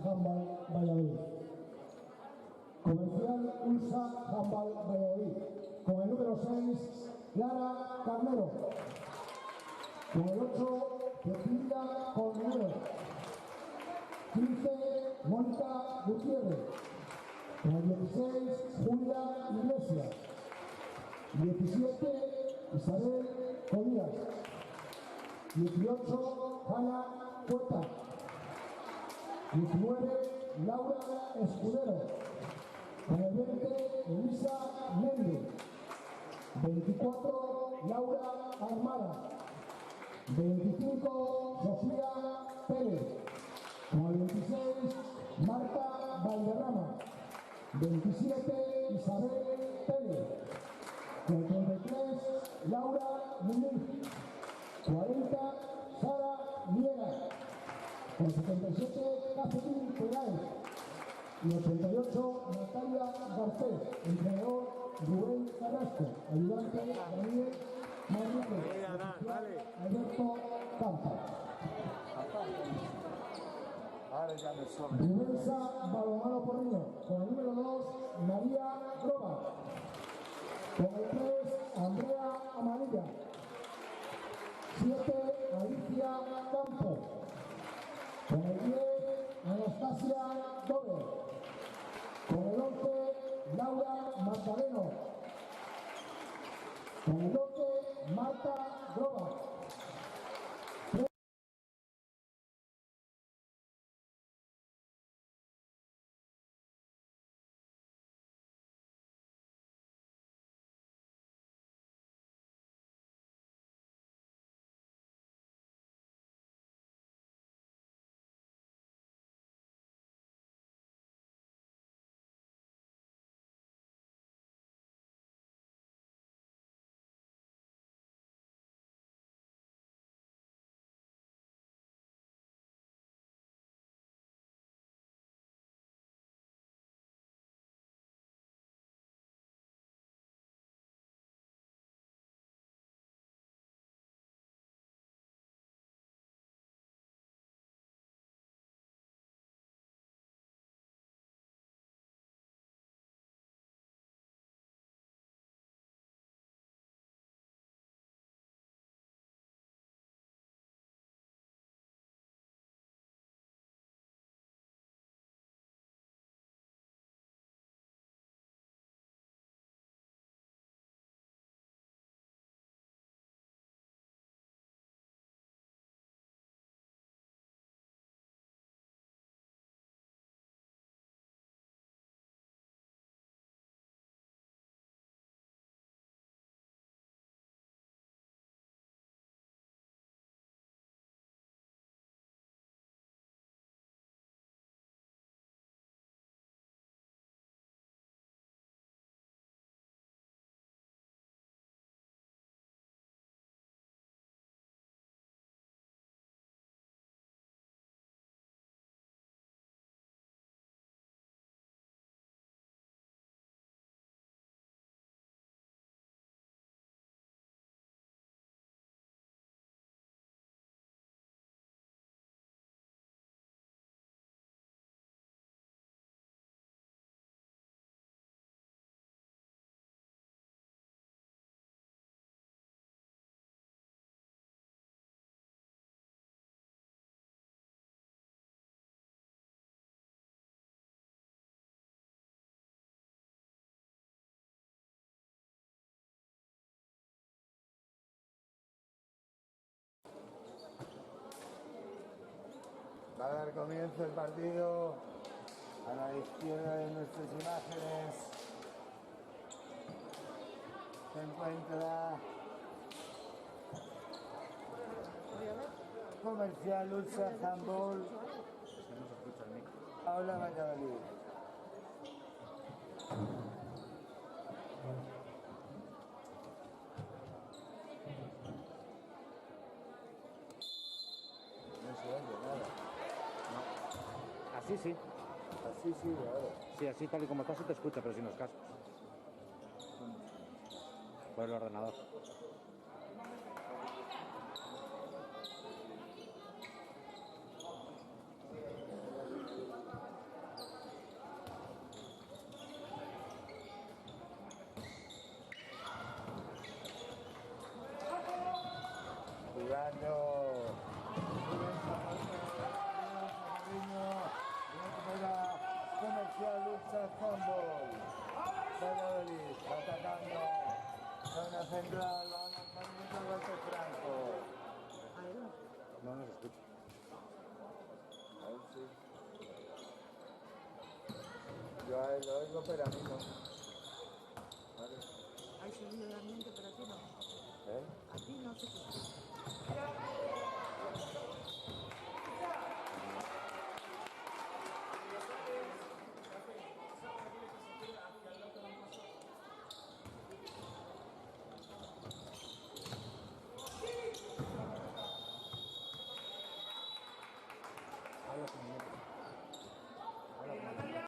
Handball Valladolid. Comercial Ulsa Handball Valladolid. Con el número 6, Clara Carnero. Con el 8, Cecilia Colmenero. 15, Mónica Gutiérrez. Con el 16, Julia Iglesias. 17, Isabel Colías. 18, Hanna Puerta. 19, Laura Escudero. Con el 20, Elisa Méndez. 24, Laura Armada. 25, Sofía Pérez. Con el 26, Marta Valderrama. 27, Isabel Pérez. Con el 33, Laura Muñiz. 40, Sara Miera. Con 77, Catherine Peláez. Y 88, Natalia Garcés. Entrenador Rubén Carrasco. Ayudante Daniel Manrique. Alberto Campa. Ahora ya me sobra. Rubensa Balomano Porriño. Con el número 2, María Groba. Con el 3, Andrea Amarilla. 7, Alicia Campos. Con el 10, Anastasia Doble. Con el 11, Laura Magdaleno. Con el 12, Marta Groba. Va a dar comienzo el partido. A la izquierda de nuestras imágenes se encuentra Comercial Ulsa Handball Aula Valladolid. No se oye nada. No. Así sí. Así sí, ahora. Sí, así tal y como está se te escucha, pero sin los cascos. Por el ordenador. atacando Comercial Lucha Handball. Valladolid atacando zona central, lanzamiento al golpe franco. No nos escucha. A ver si. Yo a él lo oigo, pero a mí no. Vale. Hay sonido de ambiente, pero a ti no. ¿Eh? A ti no se escucha. Habla con él. Habla con él.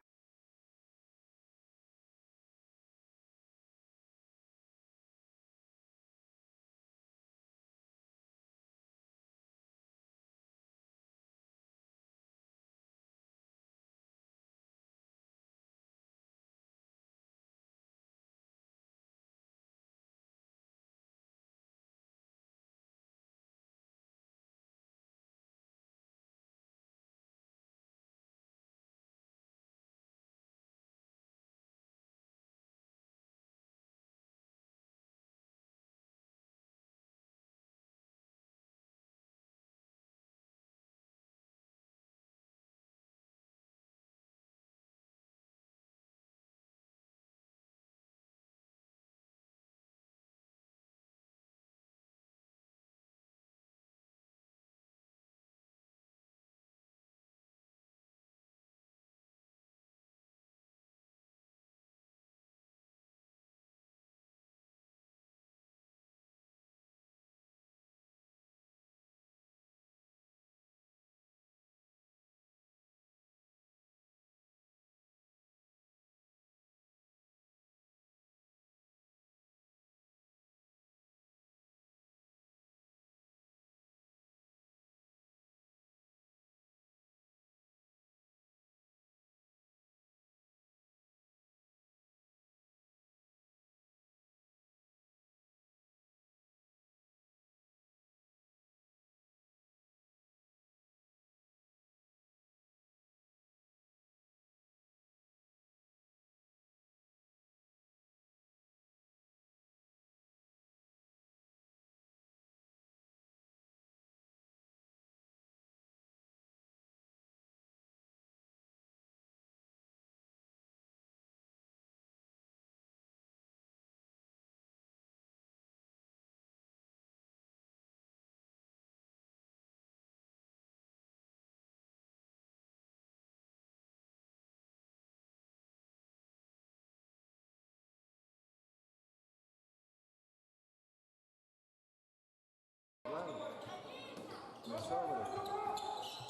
Me sobra.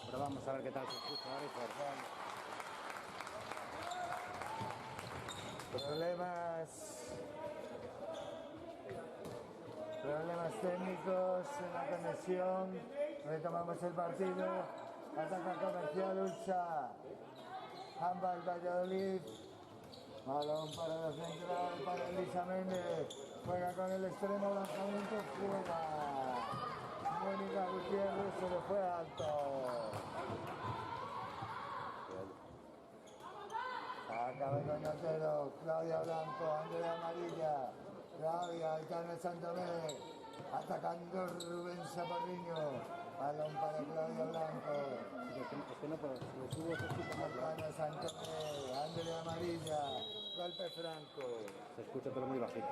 Pero vamos a ver qué tal se escucha ahora y por Problemas técnicos en la conexión. Retomamos el partido. Ataca Comercial Ulsa. Handball Valladolid. Balón para la central, para Elisa Méndez. Juega con el extremo, lanzamiento fuera. Mónica Gutiérrez se le fue alto. Acaba el coñotero, Claudia Blanco, Andrea Amarilla, Claudia, Aitana Santomé, atacando Rubén Saporriño, balón para Claudia Blanco, es que no puedo, si lo subo se escucha más claro. Aitana Santomé, Andrea Amarilla, golpe franco. Se escucha pero muy bajito.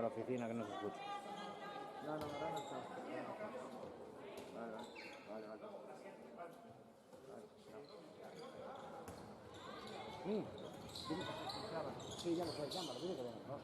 para la oficina que no se escucha. No, ahora no está. Vale. Sí, ya lo sé, llámalo, dile que venga, ¿no?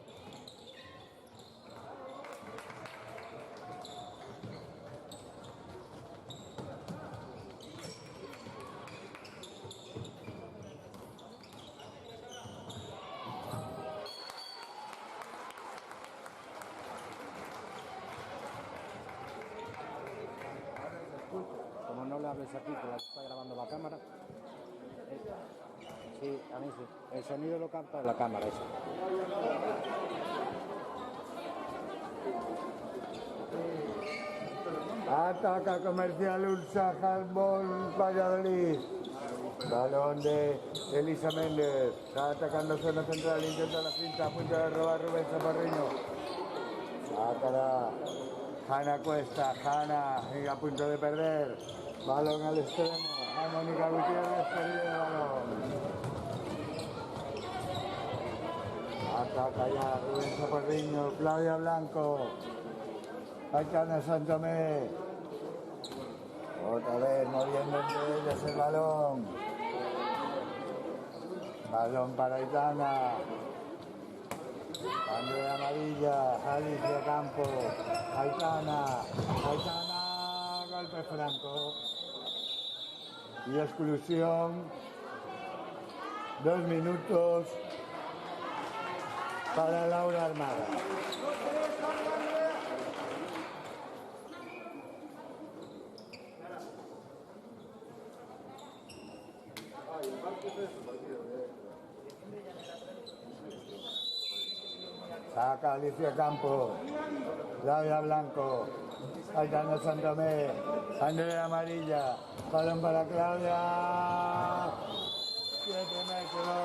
Como no le hables aquí, que la está grabando la cámara. Sí, a mí sí. El sonido lo capta la cámara esa. Ataca Comercial Ulsa Handball Valladolid. Balón de Elisa Méndez. Está atacando zona central, intenta la cinta, a punto de robar Rubén Chaparreño. Sacará Hanna Cuesta, Hanna a punto de perder. Balón al extremo. A Mónica Gutiérrez perdió el balón. Ataca ya Rubén Chaparreño, Claudia Blanco. Aitana Santomé. Otra vez moviendo entre ellas el balón. Balón para Aitana. Andrea Amarilla, Alicia Campo. Aitana, golpe franco. Y exclusión. 2 minutos para Laura Armada. Saca Alicia Campo, Claudia Blanco, Aitana Santomé, Andrea Amarilla, balón para Claudia, 7 metros.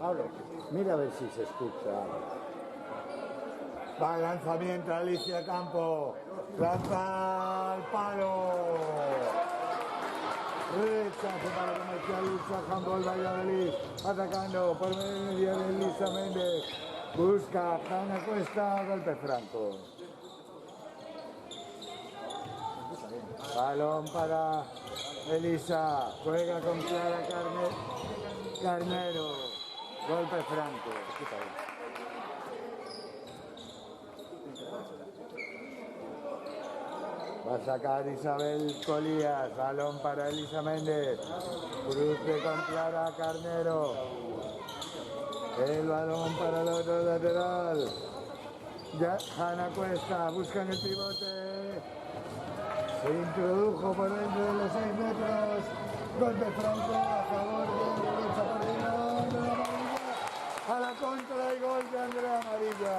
Pablo, mira a ver si se escucha. Va el lanzamiento, Alicia Campo, lanza al palo. Rechazo para Comercial Ulsa Handball Valladolid, atacando por medio de Elisa Méndez. Busca Hanna Cuesta, golpe franco. Balón para Elisa, juega con Clara Carnero, golpe franco. Va a sacar Isabel Colías, balón para Elisa Méndez, cruce con Clara Carnero, el balón para el otro lateral, ya Hanna Cuesta, buscan el pivote, se introdujo por dentro de los 6 metros, golpe franco a favor de Rubén Chaparreño, Andrea Amarilla, a la contra y gol de Andrea Amarilla.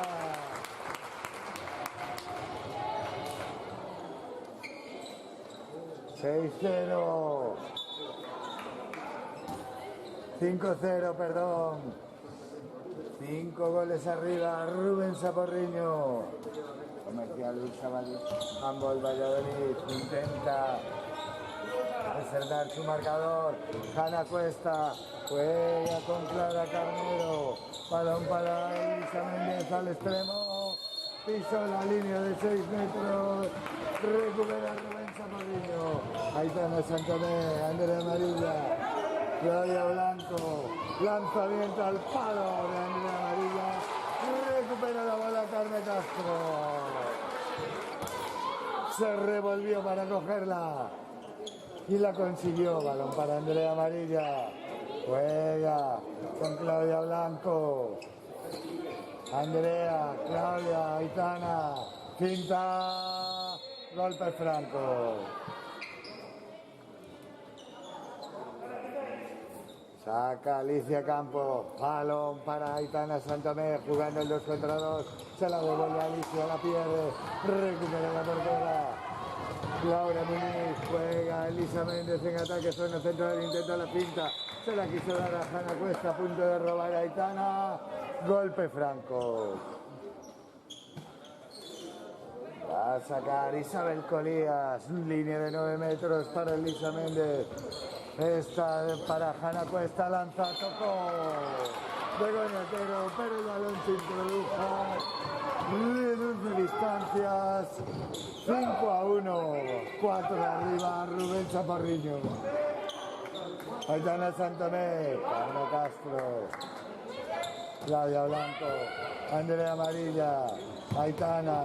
¡6-0! 5-0, perdón. 5 goles arriba, Rubén Chaparreño. Comercial Ulsa Handball Valladolid intenta reservar su marcador. Hanna Cuesta juega con Clara Carnero. Balón para Elisa Méndez al extremo. Pisó la línea de 6 metros. Recupera Rubén Chaparreño. Aitana Santomé, Andrea Amarilla, Claudia Blanco. Lanzamiento al palo de Andrea Amarilla. Recupera la bola Carmen Castro. Se revolvió para cogerla. Y la consiguió. Balón para Andrea Amarilla. Juega con Claudia Blanco. Andrea, Claudia, Aitana. Finta. Golpe franco. Saca Alicia Campo, balón para Aitana Santomé, jugando el 2 contra 2, se la devuelve Alicia, la pierde, recupera la portera. Laura Muniz juega, Elisa Méndez en ataque, zona central, intenta la finta, se la quiso dar a Hanna Cuesta, a punto de robar a Aitana, golpe franco. Va a sacar Isabel Colías, línea de 9 metros para Elisa Méndez. Esta para Hanna Cuesta, lanza, tocó. Begoña Otero, pero el balón se introdujo. Reduce distancias. 5-1. 4 arriba, Rubén Chaparriño. Aitana Santomé, Carmen Castro. Claudia Blanco, Andrea Amarilla, Aitana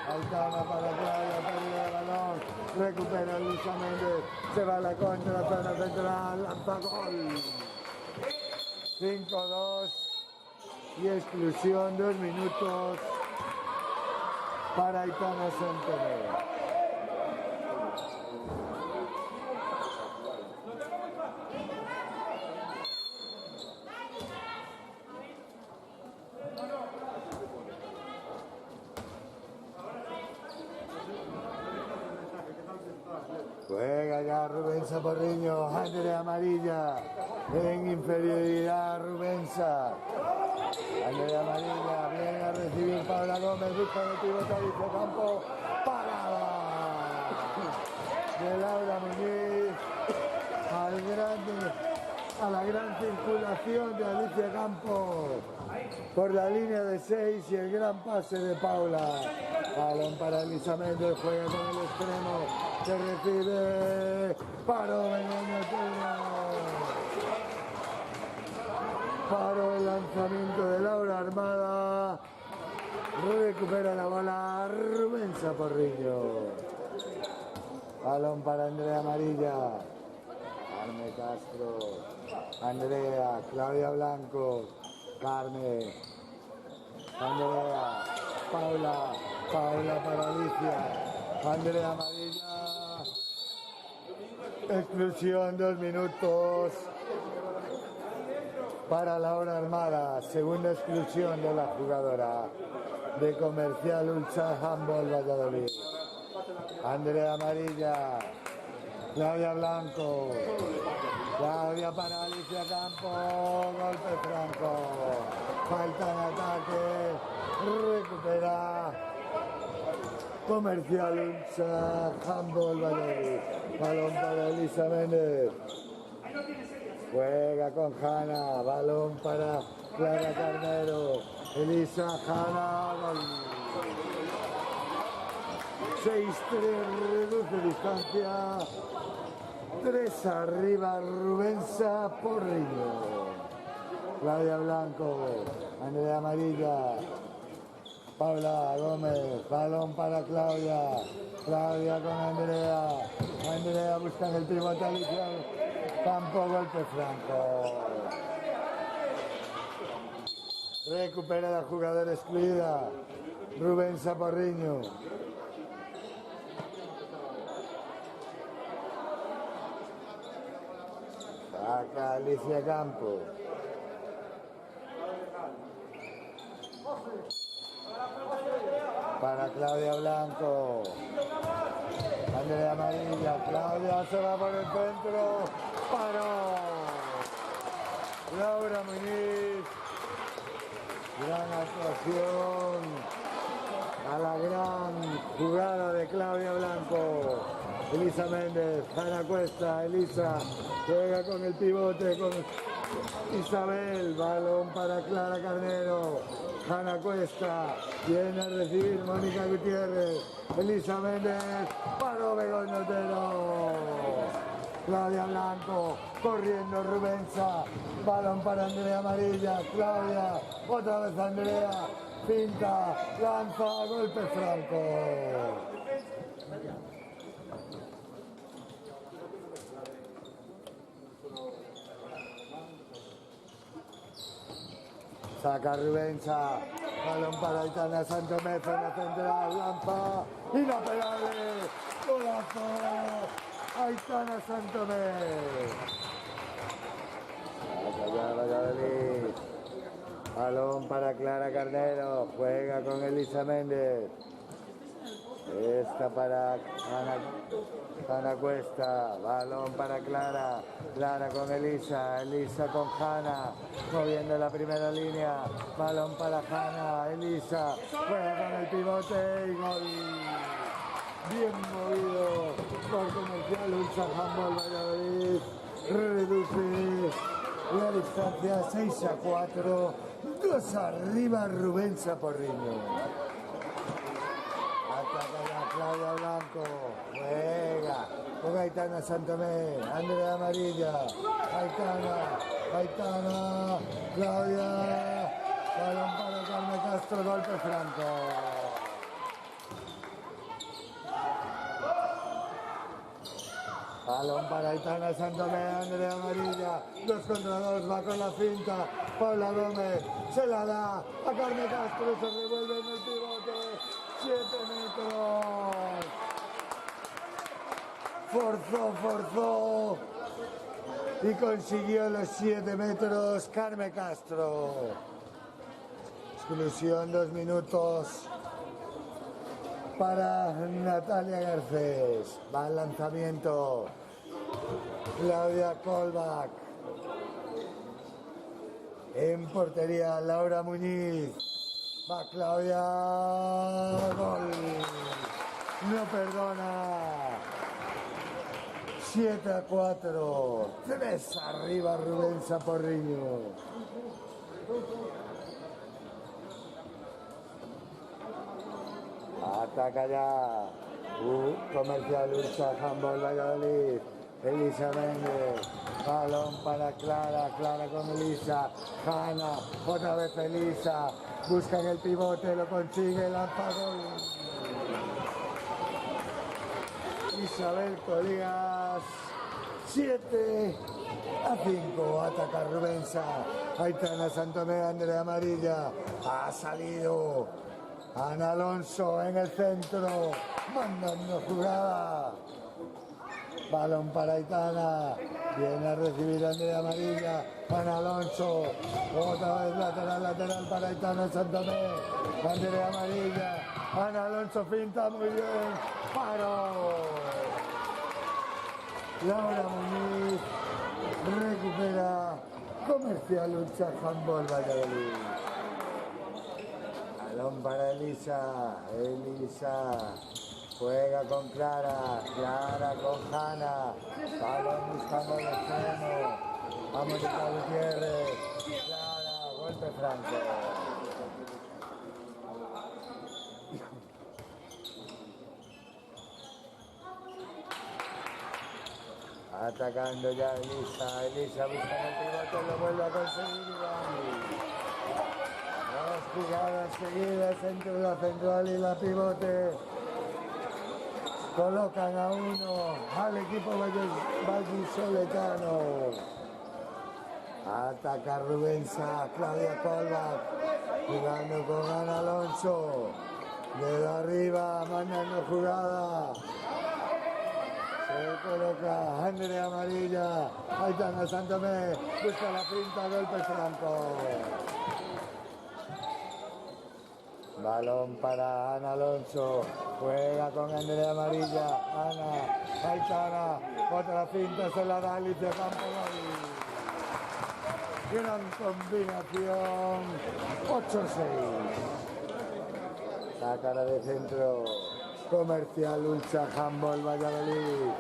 para Claudia, pérdida de balón, recupera Elisa Méndez, se va a la contra, zona central, lanza gol. 5-2 y exclusión, 2 minutos para Aitana Santomé. Juega ya Rubén Chaparriño, Andrea Amarilla, en inferioridad Rubensa. Andrea Amarilla, viene a recibir Paula Gómez, busca de pivote Alicia Campo, parada de Laura Muñiz, a la gran circulación de Alicia Campos por la línea de 6 y el gran pase de Paula. Balón para Elisa Méndez, juega con el extremo, que recibe, paró Begoña Otero. Paró el lanzamiento de Laura Armada, recupera la bola Rubén Chaparriño. Balón para Andrea Amarilla, Carmen Castro, Andrea, Claudia Blanco, Carmen, Andrea, Paula para Alicia, Andrea Amarilla, exclusión, 2 minutos para Laura Armada, segunda exclusión de la jugadora de Comercial Ulsa Handball Valladolid. Andrea Amarilla, Claudia Blanco, Claudia para Alicia Campos, golpe franco, falta en ataque, recupera Comercial Ulsa Handball Valladolid. Balón para Elisa Méndez, juega con Hanna, balón para Clara Carnero, Elisa, Hanna, gol. 6-3, reduce distancia, 3 arriba, Rubensa Porriño. Claudia Blanco, Andrea Amarilla, Paula Gómez, balón para Claudia, Claudia con Andrea, Andrea busca en el pivote Alicia Campo, golpe franco. Recupera la jugadora excluida, Rubensa Porriño. Saca Alicia Campo. Para Claudia Blanco. Andrea Amarilla. Claudia se va por el centro. Paró. Laura Muñiz. Gran actuación. A la gran jugada de Claudia Blanco. Elisa Méndez, Hanna Cuesta, Elisa juega con el pivote, con Isabel, balón para Clara Carnero, Hanna Cuesta, viene a recibir Mónica Gutiérrez, Elisa Méndez, paró Begoña Otero, Claudia Blanco, corriendo Rubensa, balón para Andrea Amarilla, Claudia, otra vez Andrea, pinta, lanza, golpe franco. Saca Rubensa, balón para Aitana Santomé, zona central, lanza, inapelable, golazo, Aitana Santomé. Saca ya Valladolid, balón para Clara Carnero, juega con Elisa Méndez. Esta para Hanna Cuesta, balón para Clara, Clara con Elisa, Elisa con Hanna, moviendo la primera línea, balón para Hanna, Elisa, juega con el pivote y gol. bien movido por Comercial Ulsa Handball Valladolid, reduce la distancia 6-4, 2 arriba Rubén Saporriño. Ataca ya Claudia Blanco, juega con Aitana Santomé, Andrea Amarilla, Aitana, Claudia, balón para Carmen Castro, golpe franco. Balón para Aitana Santomé, Andrea Amarilla, 2 contra 2, va con la finta, Paula Gómez, se la da a Carmen Castro, se revuelve en el pivote, 7 metros. Forzó y consiguió los 7 metros Carmen Castro. Exclusión 2 minutos para Natalia Garcés. Va al lanzamiento Claudia Kolbach. En portería Laura Muñiz. Va Claudia. Gol. No perdona. 7-4. 3 arriba Rubén Saporriño. Ataca ya. Comercial Ulsa Handball Valladolid. Elisa Méndez. Balón para Clara. Clara con Elisa. Hanna. Otra vez Elisa. Buscan el pivote. Lo consigue. Lanza gol. Isabel Colías. 7-5. Ataca Rubensa. Aitana Santomé. Andrea Amarilla. Ha salido Ana Alonso en el centro. Mandando jugada. Balón para Aitana. Viene a recibir Andrea Amarilla. Ana Alonso. Otra vez lateral para Aitana Santomé. Andrea Amarilla. Ana Alonso finta muy bien. Paro. Laura Muñiz recupera Comercial Ulsa Handball Valladolid. Balón para Elisa. Elisa juega con Clara. Clara con Hanna. Balón buscando el extremo. A Mónica Gutiérrez. Clara, golpe franco. Atacando ya Elisa. Elisa buscando el pivote. Lo vuelve a conseguir Iván. 2 jugadas seguidas entre la central y la pivote. Colocan a uno al equipo vallisoletano. Ataca Rubensa, Claudia Kolbach, jugando con Ana Alonso. Dedo arriba, mandando jugada. Se coloca Andrea Amarilla. Aitana Santomé, busca la pinta, golpe franco. Balón para Ana Alonso. Juega con Andrea Amarilla. Ana, Aitana. Otra finta se la da Alicia Campos. Gran combinación. 8-6. Sacara de centro. Comercial Ulsa Handball Valladolid.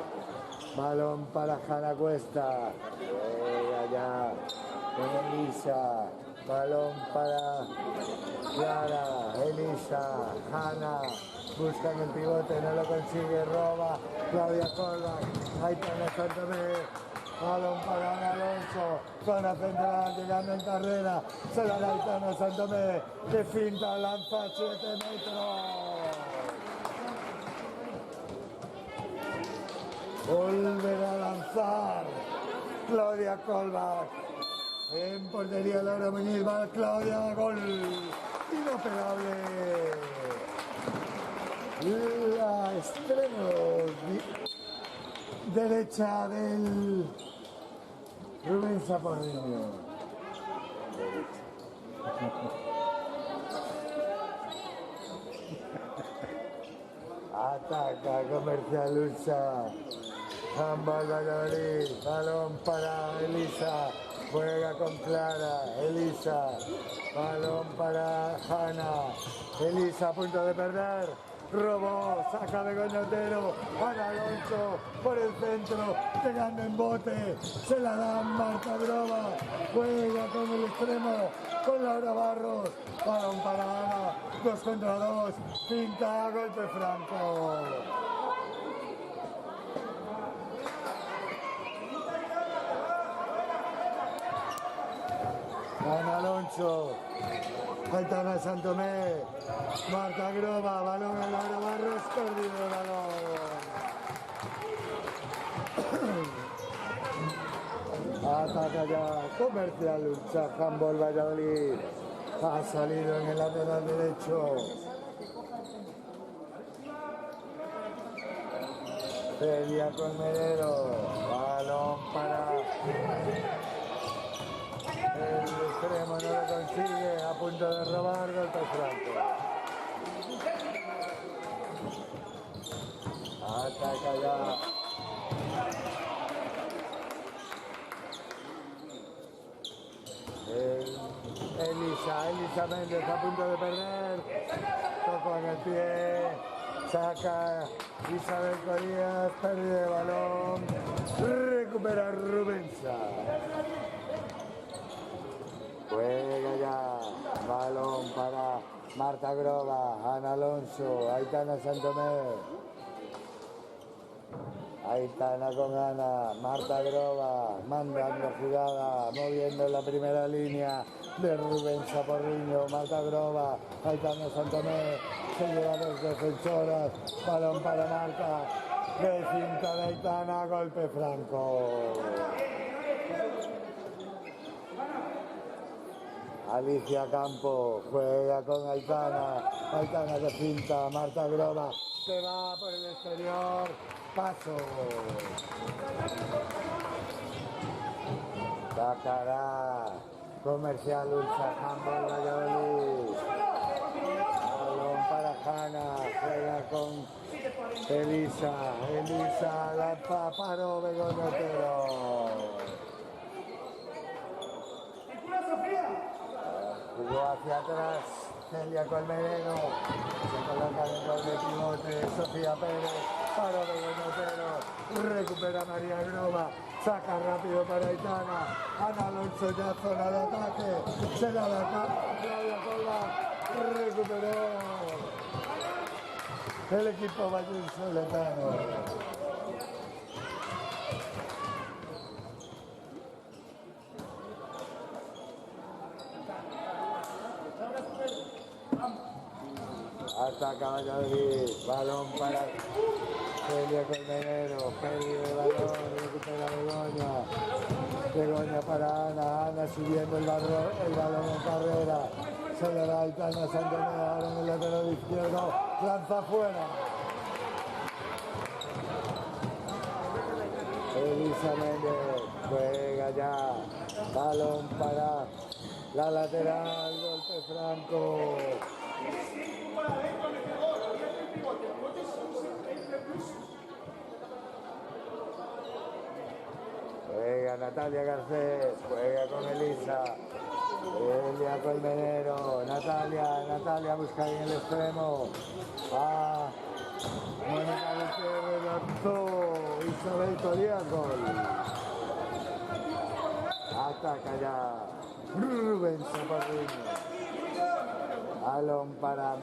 Balón para Hanna Cuesta. Juega ya con Elisa. Balón para Clara, Elisa, Hanna, buscan el pivote, no lo consigue, roba, Claudia Kolbach, Aitana Santomé, balón para Ana Alonso, zona central, llegando en carrera, se la da Aitana Santomé, que finta, lanza 7 metros. Volverá a lanzar Claudia Kolbach. En portería Laura Muñiz, va Claudia, gol inoperable. La extremo derecha del Rubén Saporriño. Ataca Comercial Ulsa. Handball Valladolid, balón para Elisa. Juega con Clara, Elisa, balón para Hanna, Elisa a punto de perder, robó, saca Begoña Otero, Ana Alonso por el centro, pegando en bote, se la dan Marta Groba, juega con el extremo, con Laura Barros, balón para Ana, 2 contra 2, pinta, golpe franco. Ana Alonso, Aitana Santomé, Marta Groba, balón a Laura Barros, perdido el balón. Ataca ya Comercial Lucha, Handball Valladolid, ha salido en el lateral derecho. Celia Colmenero, balón para el extremo, no lo consigue, a punto de robar, golpe franco. Ataca ya. Elisa Méndez a punto de perder, tocó en el pie, saca Isabel Corías, pérdida de balón, recupera Rubensa. Juega ya, balón para Marta Groba, Ana Alonso, Aitana Santomé. Aitana con Ana, Marta Groba, mandando jugada, moviendo en la primera línea de Rubén Saporriño, Marta Groba, Aitana Santomé, se lleva 2 defensoras, balón para Marta, de cinta de Aitana, golpe franco. Alicia Campo juega con Aitana, Aitana de cinta, Marta Groba, se va por el exterior, paso. Sacará Comercial Ulsa, Handball Valladolid. Balón para Hanna, juega con Elisa, la paró Begoña Otero. Jugó hacia atrás Celia Colmenero, se coloca dentro del pivote Sofía Pérez, paró Begoña Otero, recupera María Groba, saca rápido para Aitana, Ana Alonso ya zona de ataque, se la da Claudia Cola, recuperó el equipo vallisoletano. Ataca Valladolid, balón para Celia Colmenero, pérdida de balón, recupera Begoña para Ana subiendo el balón en carrera, se le da Aitana Santomé, ahora en el lateral izquierdo, lanza fuera. Elisa Méndez juega ya, balón para la lateral, golpe franco. Juega Natalia Garcés, juega con Elisa, Elia Colmenero, Natalia busca en el extremo, Mónica Gutiérrez lanzó, Isabel Corías, gol. Ataca ya Rubén Saporriño. Balón para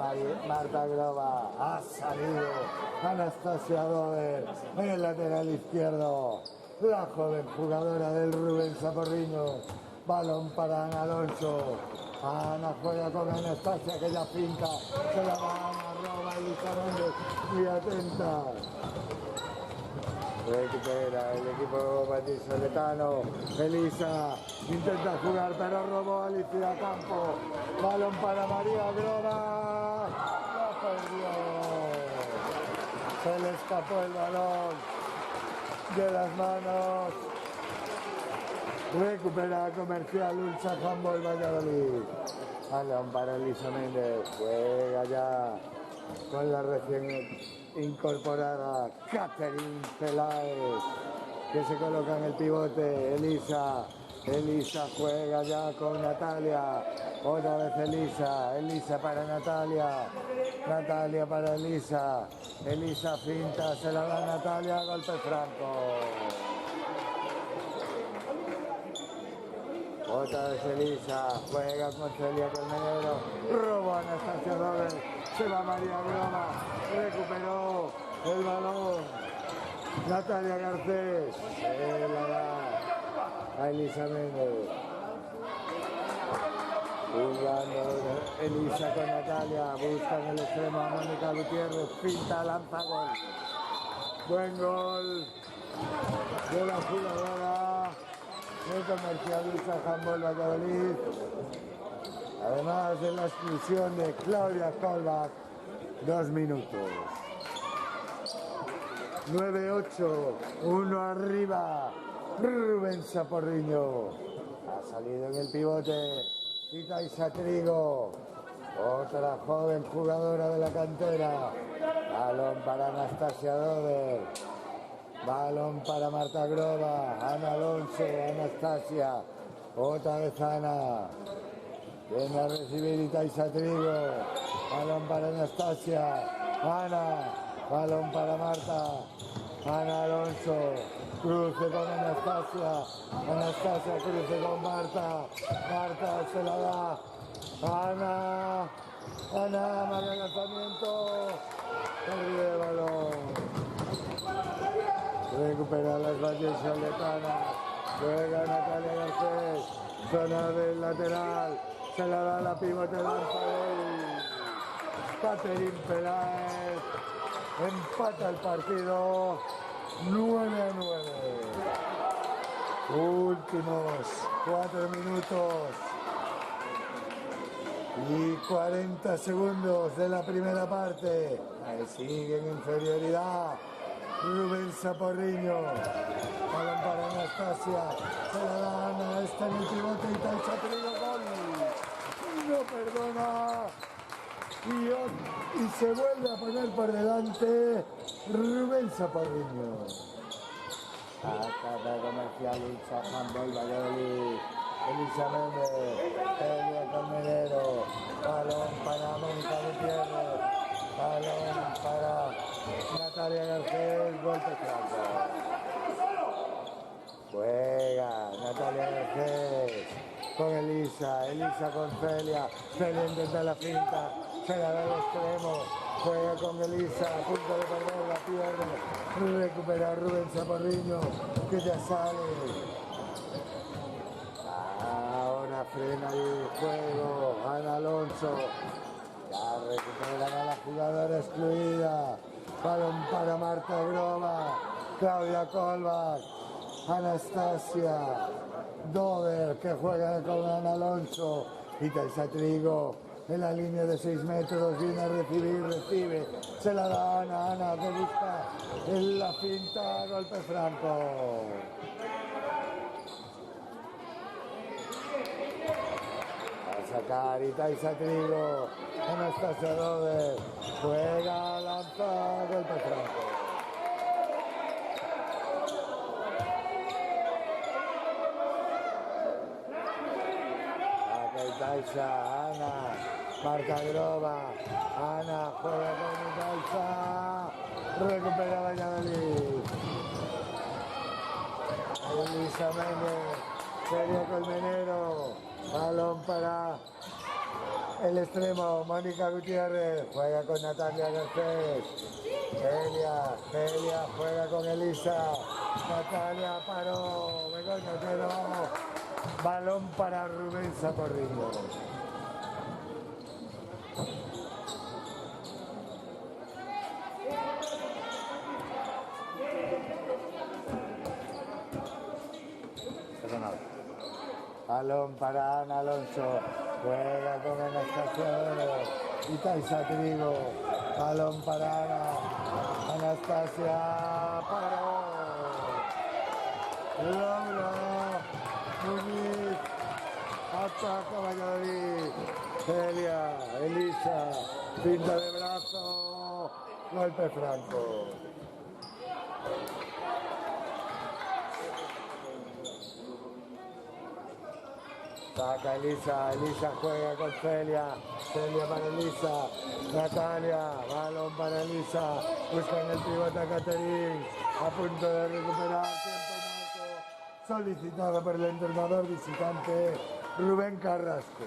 Marta Groba, ha salido Anastasia Dover en el lateral izquierdo, la joven jugadora del Rubén Saporriño, balón para Ana Alonso, Ana juega con Anastasia que ya pinta, se la va a Ana Groba y Elisa Méndez, muy atenta. Recupera el equipo vallisoletano, Elisa intenta jugar pero robó Alicia Campo, balón para María Groba, la perdió, se le escapó el balón de las manos, recupera Comercial Ulsa Handball Valladolid, balón para Elisa Méndez, juega ya con la recién incorporada Catherine Peláez, que se coloca en el pivote, Elisa Elisa juega ya con Natalia. Otra vez Elisa. Elisa para Natalia. Natalia para Elisa. Elisa finta, se la da Natalia, golpe franco. Otra vez Elisa, juega con Celia Colmenero, roba Anastasia Dover, se va María Groma, recuperó el balón. Natalia Garcés, se la da a Elisa Méndez. Jugando Elisa con Natalia, busca en el extremo a Mónica Gutiérrez, pinta, lanza, gol. Buen gol de la jugadora de Comercializa Handball Valladolid. Además de la exclusión de Claudia Kolbach, 2 minutos. 9-8, 1 arriba, Rubén Saporriño. Ha salido en el pivote Itaisa Trigo, otra joven jugadora de la cantera. Balón para Anastasia Dover. Balón para Marta Grova, Ana Alonso, Anastasia, otra vez Ana. Viene a recibir Itaisa Trigo. Balón para Anastasia, Ana. Balón para Marta, Ana Alonso. Cruce con Anastasia, Anastasia cruce con Marta. Marta se la da. Ana, Ana, marca el lanzamiento. Pierde el balón. Recupera las valles saletanas. Juega Natalia Garcés. Zona del lateral. Se la da la pivote lanzador. Catherine Peláez. Empata el partido. 9-9. Últimos 4 minutos y 40 segundos de la primera parte. Ahí sigue en inferioridad Rubén Saporriño. Balón para Anastasia. Se la da Ana. Está en el pivote y Itaisa Trigo. Gol. No perdona. Y se vuelve a poner por delante Rubén Saporriño. Acá Comercial Ulsa Handball Valladolid. Elisa Méndez, Celia Colmenero, balón para Mónica Gutiérrez, balón para Natalia Garcés, golpe franco. Juega Natalia Garcés con Elisa, Elisa con Celia, Celia intenta la finta, se la da al extremo, juega con Elisa, a punto de perder, la pierde, recupera Rubén Saporriño, que ya sale. Ahora frena el juego, Ana Alonso, ya recuperan a la jugadora excluida, balón para Marta Groma, Claudia Kolbach, Anastasia Dover, que juega con Ana Alonso, y Itaisa Trigo en la línea de 6 metros, viene a recibir, recibe, se la da Ana, Ana que busca en la finta, golpe franco. Sacar Itaisa Trigo, Anastasia Dover, juega, lanza, golpe franco. Saca Itaisa, Ana, Marta Grova, Ana juega con Itaisa, recupera Valladolid. Elisa Méndez, Celia Colmenero, balón para el extremo, Mónica Gutiérrez, juega con Natalia Garcés, Celia juega con Elisa, Natalia paró, Begoña quedó, balón para Rubén Saporriño. Balón para Ana Alonso, juega con Anastasia Dover, Itaisa Trigo, balón para Ana, Anastasia paró, logra Muñiz, ataca Valladolid, Celia, Elisa, pinta de brazo, golpe franco. Saca Elisa, Elisa juega con Celia, Celia para Elisa, Natalia, balón para Elisa, buscan el pivote a Caterín, a punto de recuperar, tiempo muerto, solicitado por el entrenador visitante Rubén Carrasco.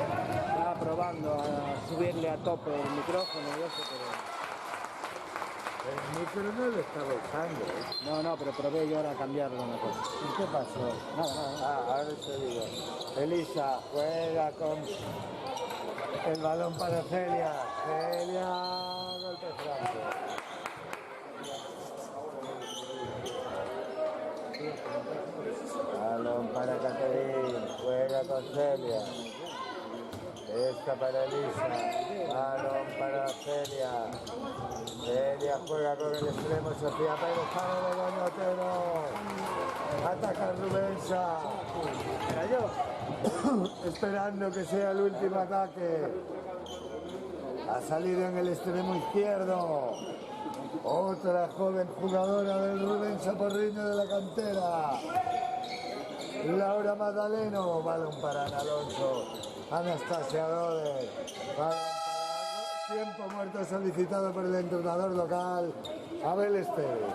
Estaba probando a subirle a tope el micrófono y eso, El micro no lo estaba usando. pero... No, pero probé yo ahora a cambiarlo una cosa. ¿Y qué pasó? Nada. Ahora te digo. Elisa juega con el balón para Celia. Celia, golpe franco. Balón para Caterín, juega con Celia. Esta para Elisa, balón para Celia. Celia juega con el extremo, Sofía Pérez para el Doñotero. Ataca Rubensa. ¿Era yo? Esperando que sea el último ataque. Ha salido en el extremo izquierdo. Otra joven jugadora del Rubensa Porriño de la cantera. Laura Magdaleno, balón para Ana Alonso. Anastasia Doder, balón para tiempo muerto solicitado por el entrenador local, Abel Esteves.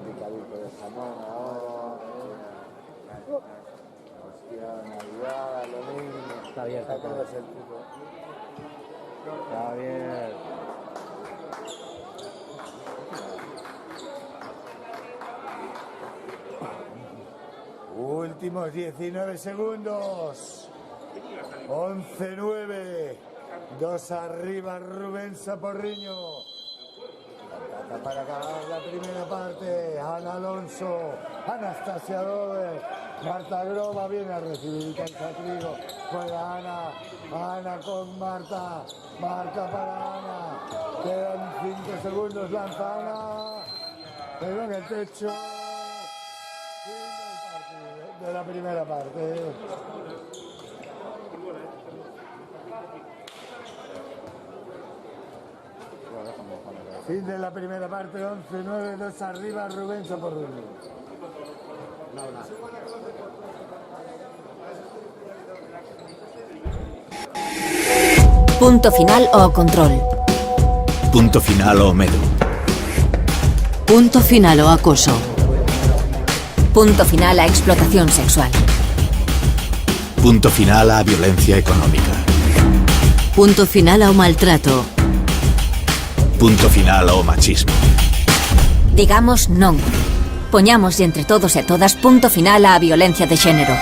Picadito de jamón ahora. Hostia, Navidad, lo mismo. Está abierto. Está todo sentido. Está bien. Últimos 19 segundos. 11-9. 2 arriba Rubensa Porriño. Ataca para acabar la primera parte. Ana Alonso, Anastasia Dover, Marta Grova viene a recibir Caixa Trigo. Juega Ana, Ana con Marta, Marta para Ana. Quedan 5 segundos, lanza Ana. Pero en el techo. Fin del partido, de la primera parte. Fin de la primera parte, 11-9, 2 arriba, Rubensa Porriño. No, nada. Punto final o control. Punto final o medo. Punto final o acoso. Punto final a explotación sexual. Punto final á violencia económica. Punto final ao maltrato. Punto final ao machismo. Digamos non. Poñamos entre todos e todas punto final á violencia de xénero.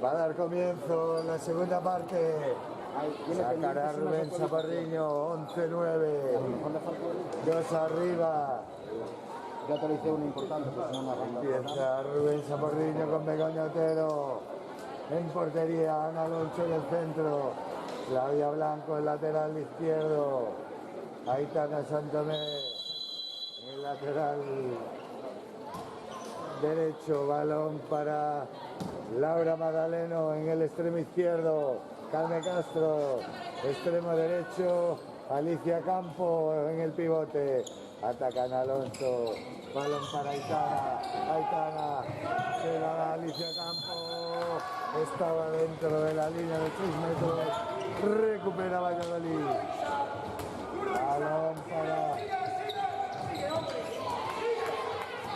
Va a dar comienzo la segunda parte. Sacará Rubén Chaparriño, 11-9. 2 arriba. Ya te lo hice uno importante, pues no me arreglo. Empieza Rubén Chaparriño con Begoña Otero. En portería, Ana Alonso en el centro. Claudia Blanco, el lateral izquierdo. Aitana Santomé, el lateral derecho. Balón para Laura Magdaleno en el extremo izquierdo. Carmen Castro, extremo derecho. Alicia Campo en el pivote. Atacan Alonso. Balón para Aitana. Aitana se la da Alicia Campo. Estaba dentro de la línea de 6 metros. Recupera Valladolid.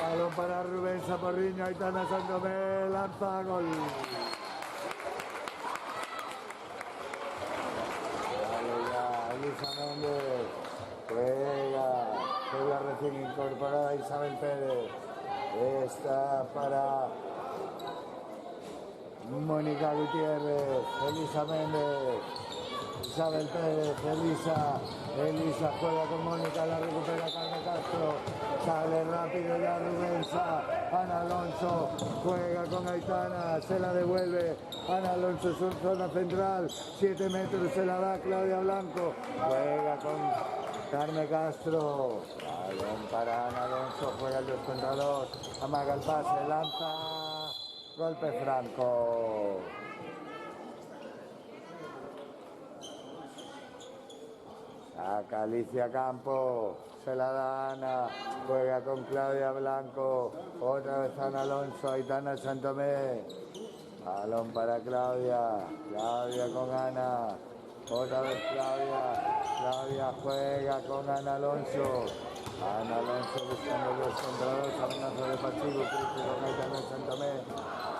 Balón para Rubén Chaparriño. Aitana Santomé. Lanza gol. Elisa Méndez juega con la recién incorporada Isabel Pérez. Esta para Mónica Gutiérrez. Elisa Méndez, Isabel Pérez, Elisa juega con Mónica, la recupera Carmen Castro. Sale rápido ya Rubensa. Ana Alonso juega con Aitana, se la devuelve. Ana Alonso su zona central, 7 metros, se la da Claudia Blanco. Juega con Carmen Castro. Balón para Ana Alonso, juega el 2 contra 2. Amaga el pase, lanza. Golpe franco. Saca Alicia Campo, se la da Ana, juega con Claudia Blanco, otra vez Ana Alonso, Aitana Santomé, balón para Claudia, Claudia con Ana, otra vez Claudia, Claudia juega con Ana Alonso buscando 2 contra 2, amenaza de Pachico, con Aitana Santomé,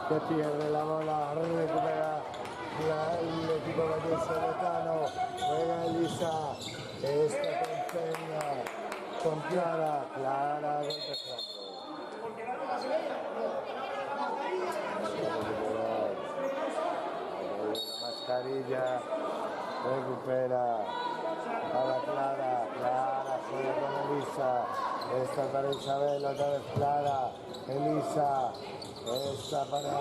que pierde la bola, recupera el equipo vallisoletano, juega Elisa. Esta con Peña, con Clara, golpe franco. La mascarilla, recupera para Clara, juega con Elisa. Esta para Isabel, otra vez Clara, Elisa. Esta para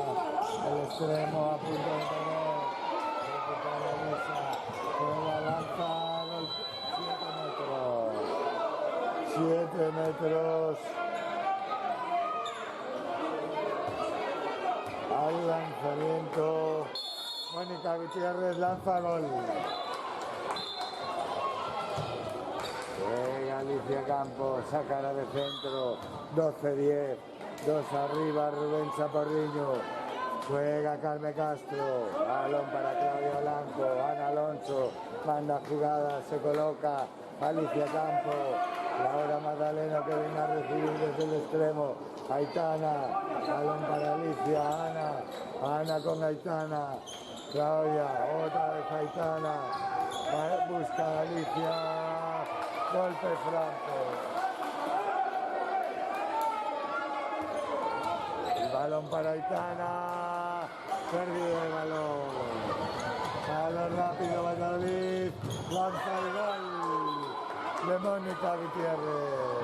el extremo a punto de tener. Recupera Elisa, juega, lanza. 7 metros al lanzamiento. Mónica Gutiérrez lanza gol. Juega Alicia Campos, sacará de centro. 12-10, 2 arriba Rubén Chaparriño. Juega Carmen Castro, balón para Claudia Blanco. Ana Alonso manda jugada, se coloca Alicia Campos. Laura Magdaleno que viene a recibir desde el extremo. Aitana, balón para Alicia, Ana con Aitana. Claudia, otra vez Aitana. Busca a Alicia. Golpe franco. El balón para Aitana. Perdido el balón. Balón rápido Valladolid. Lanza el gol de Mónica Gutiérrez.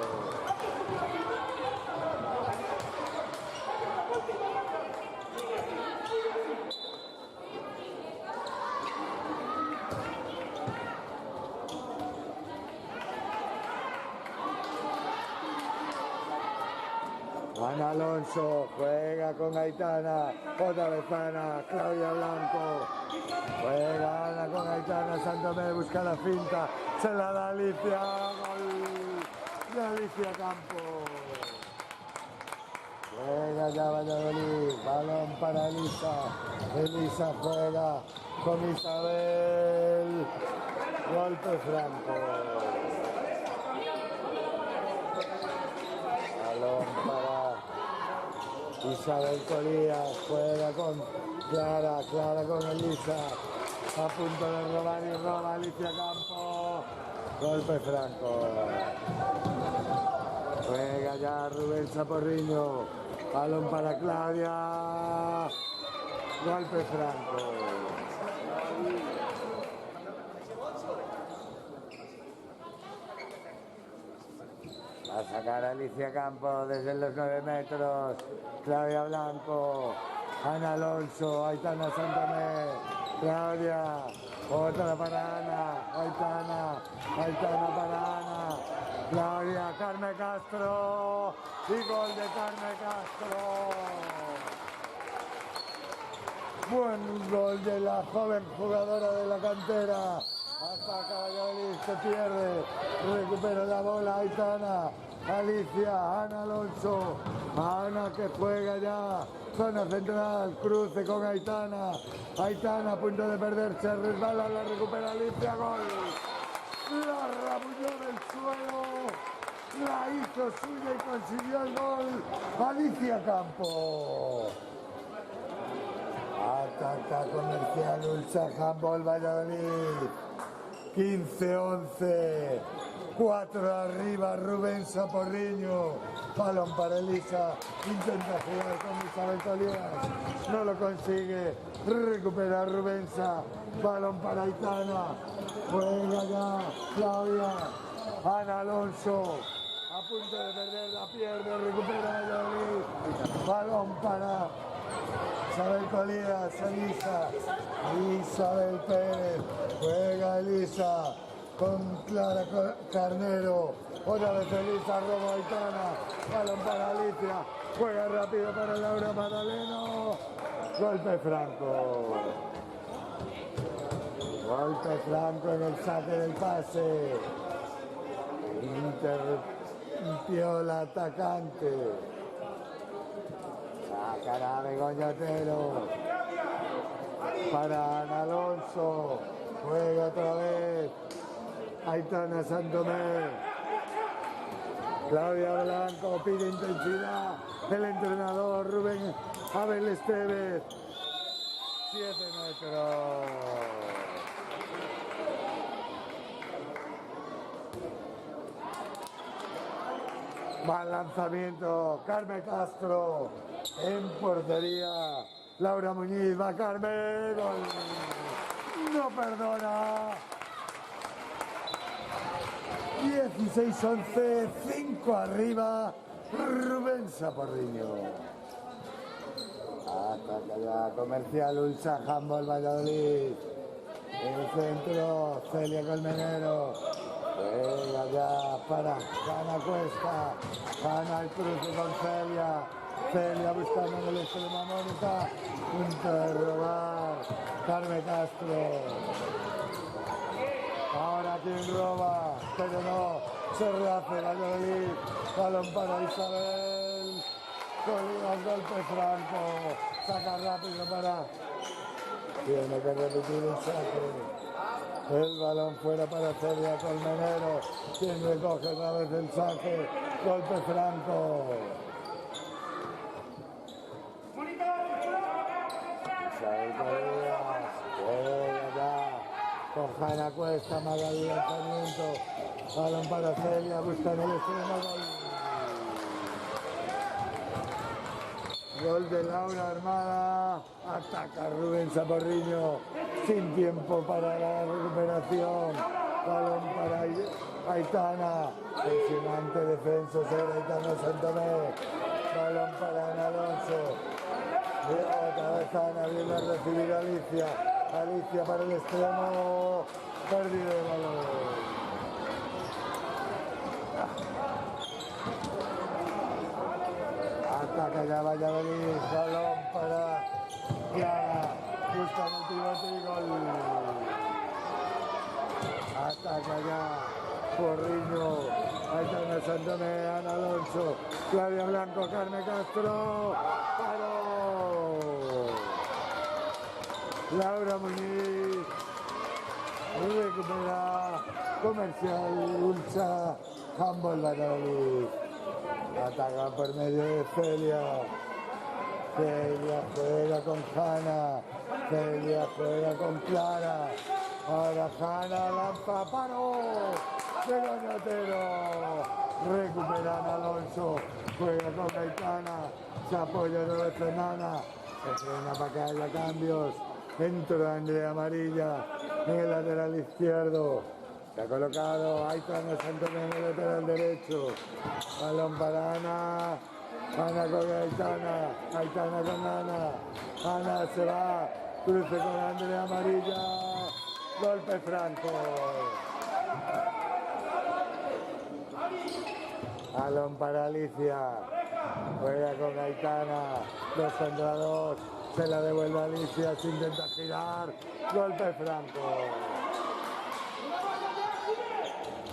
Ana Alonso juega con Aitana, otra vez Ana, Claudia Blanco, juega Ana con Aitana, Santomé busca la finta, se la da Alicia, gol de Alicia Campos. Juega ya Valladolid, balón para Elisa juega con Isabel, golpe franco. Balón para Isabel Colías, juega con Clara con Elisa, a punto de robar y roba Alicia Campos, golpe franco. Juega ya Rubén Chaparriño, Balón para Claudia. Golpe franco. Va a sacar Alicia Campos desde los 9 metros. Claudia Blanco. Ana Alonso. Aitana Santomé. Claudia. Otra para Ana. Aitana para Ana. Claudia. Carmen Castro. Y gol de Carmen Castro. Buen gol de la joven jugadora de la cantera. Ataca Valladolid, se pierde. Recupera la bola Aitana. Alicia, Ana Alonso. Ana que juega ya. Zona central, cruce con Aitana. Aitana a punto de perderse, resbala, la recupera Alicia, gol. La rabulló del suelo. La hizo suya y consiguió el gol. Alicia Campos. Ataca Comercial Ulsa Handball Valladolid. 15-11. 4 arriba Rubén Saporriño. Balón para Elisa. Intenta jugar con Isabel Colías. No lo consigue. Recupera Rubensa. Balón para Aitana. Juega ya Claudia. Ana Alonso. A punto de perder, la pierde. Recupera Valladolid. Balón para Isabel Colías, Elisa, Isabel Pérez, juega Elisa con Clara Carnero, otra vez Elisa, robo Aitana, balón para Alicia, juega rápido para Laura Madaleno, golpe franco. Golpe franco en el saque del pase. Interrumpió la atacante. Sacará Begoña Otero para Ana Alonso. Juega otra vez Aitana Santomé. Claudia Blanco pide intensidad. El entrenador Rubén Abel Estevez. 7 metros. Mal lanzamiento. Carmen Castro. En portería, Laura Muñiz, va Carmen, gol. No perdona. 16-11, 5 arriba, Rubén Saporriño. Ataca ya Comercial Ulsa Handball Valladolid. En el centro, Celia Colmenero. Juega ya para Hanna Cuesta. Hanna el cruce con Celia. Celia buscando en el extremo a Mónica. Punto de robar. Carmen Castro. Ahora quien roba, pero no. Se rehace Valladolid. Balón para Isabel. Colías, golpe franco. Saca rápido para. Tiene que repetir el saque. El balón fuera para Celia Colmenero. Quien recoge otra vez el saque. Golpe franco. Isabel Colías, juega ya con Hanna Cuesta, Magali lanzamiento, balón para Celia, busca en el extremo, gol. Gol de Laura Armada, ataca Rubén Saporriño, sin tiempo para la recuperación, balón para Aitana, impresionante defensa sobre Aitana Santomé, balón para Ana Alonso. Otra vez Ana viene a recibir a Alicia. Alicia para el extremo. Perdido el balón. Ataca ya Valladolid. Balón para Clara. Busca el pivote y gol. Ataca ya Porriño. Aitana Santomé, Ana Alonso. Claudia Blanco, Carmen Castro. Paró. Laura Muñiz. Recupera Comercial Ulsa Handball Valladolid. Ataca por medio de Celia. Celia juega con Hanna. Celia juega con Clara. Ahora Hanna lanza, paró. Begoña Otero. recuperan Alonso, juega con Gaitana, se apoya de Fernana, se frena para que haya cambios, entra Andrea Amarilla en el lateral izquierdo, se ha colocado Aitana Santos en el lateral derecho, balón para Ana, Ana con Aitana, Aitana con Ana, Ana se va, cruce con Andrea Amarilla, golpe franco. Balón para Alicia, juega con Aitana, 2 contra 2, se la devuelve a Alicia, se intenta girar, golpe franco.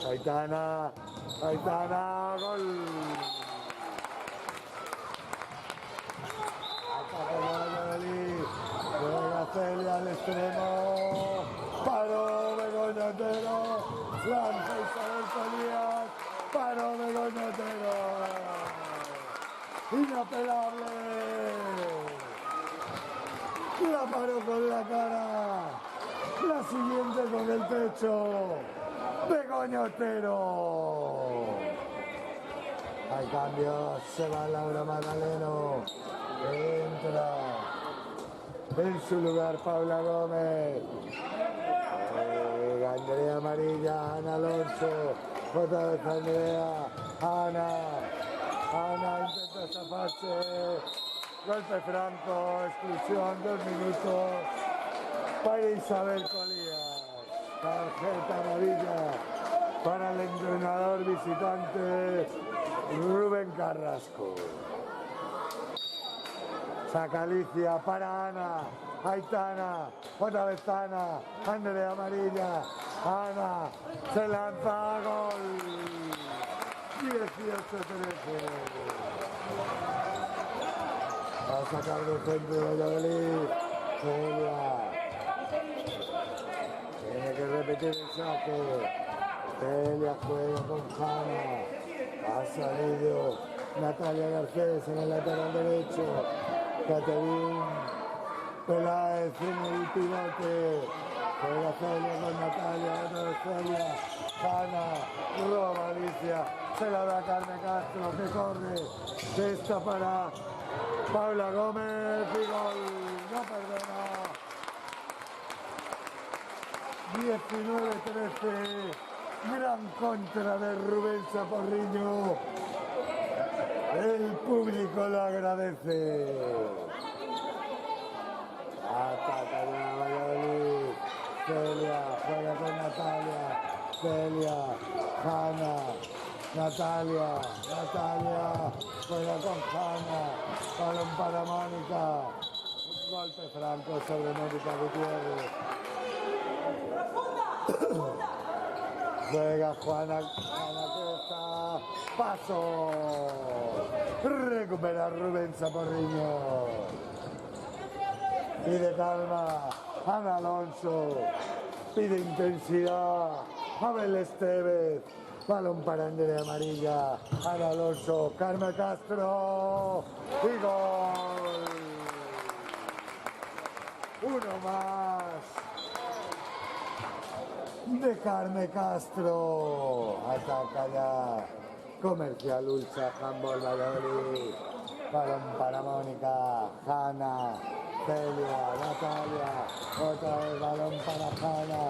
Aitana, Aitana, gol. Ataca Valladolid, juega Celia al extremo, paró Begoña Otero, lanza Isabel Solías, paró Begoña Otero, inapelable, la paró con la cara, la siguiente con el pecho, Begoña Otero. Hay cambios, se va Laura Magdaleno, entra en su lugar Paula Gómez, Andrea Amarilla, Ana Alonso, otra vez Andrea, Ana intenta zafarse, golpe franco, exclusión, 2 minutos para Isabel Colías, tarjeta amarilla para el entrenador visitante Rubén Carrasco. Saca Alicia para Ana, Aitana, otra vez Ana, Andrea Amarilla, Ana, se lanza, gol, 18-13. Va a sacar del centro de Valladolid, Celia. Tiene que repetir el saque, Celia juega con Hanna, ha salido Natalia Garcés en el lateral derecho, Caterín Peláez en el pivote, juega Celia con Natalia, otra vez Celia, Hanna, roba Alicia, se la da Carmen Castro, que corre, cesta para Paula Gómez y gol, no perdona, 19-13, gran contra de Rubén Saporriño, el público lo agradece. Ataca de Valladolid, Celia, juega con Natalia, Celia, Hanna, Natalia, juega con Hanna, balón para Mónica, golpe franco sobre Mónica Gutiérrez. Juega Juana Costa, paso, recupera Rubén Saporriño. Pide calma, Ana Alonso, pide intensidad, Abel Estevez, balón para Andrea Amarilla, Ana Alonso, Carmen Castro y gol. Uno más de Carmen Castro, ataca ya Comercial Ulsa, Handball Valladolid, balón para Mónica, Hanna, Celia, Natalia, otra vez balón para Hanna,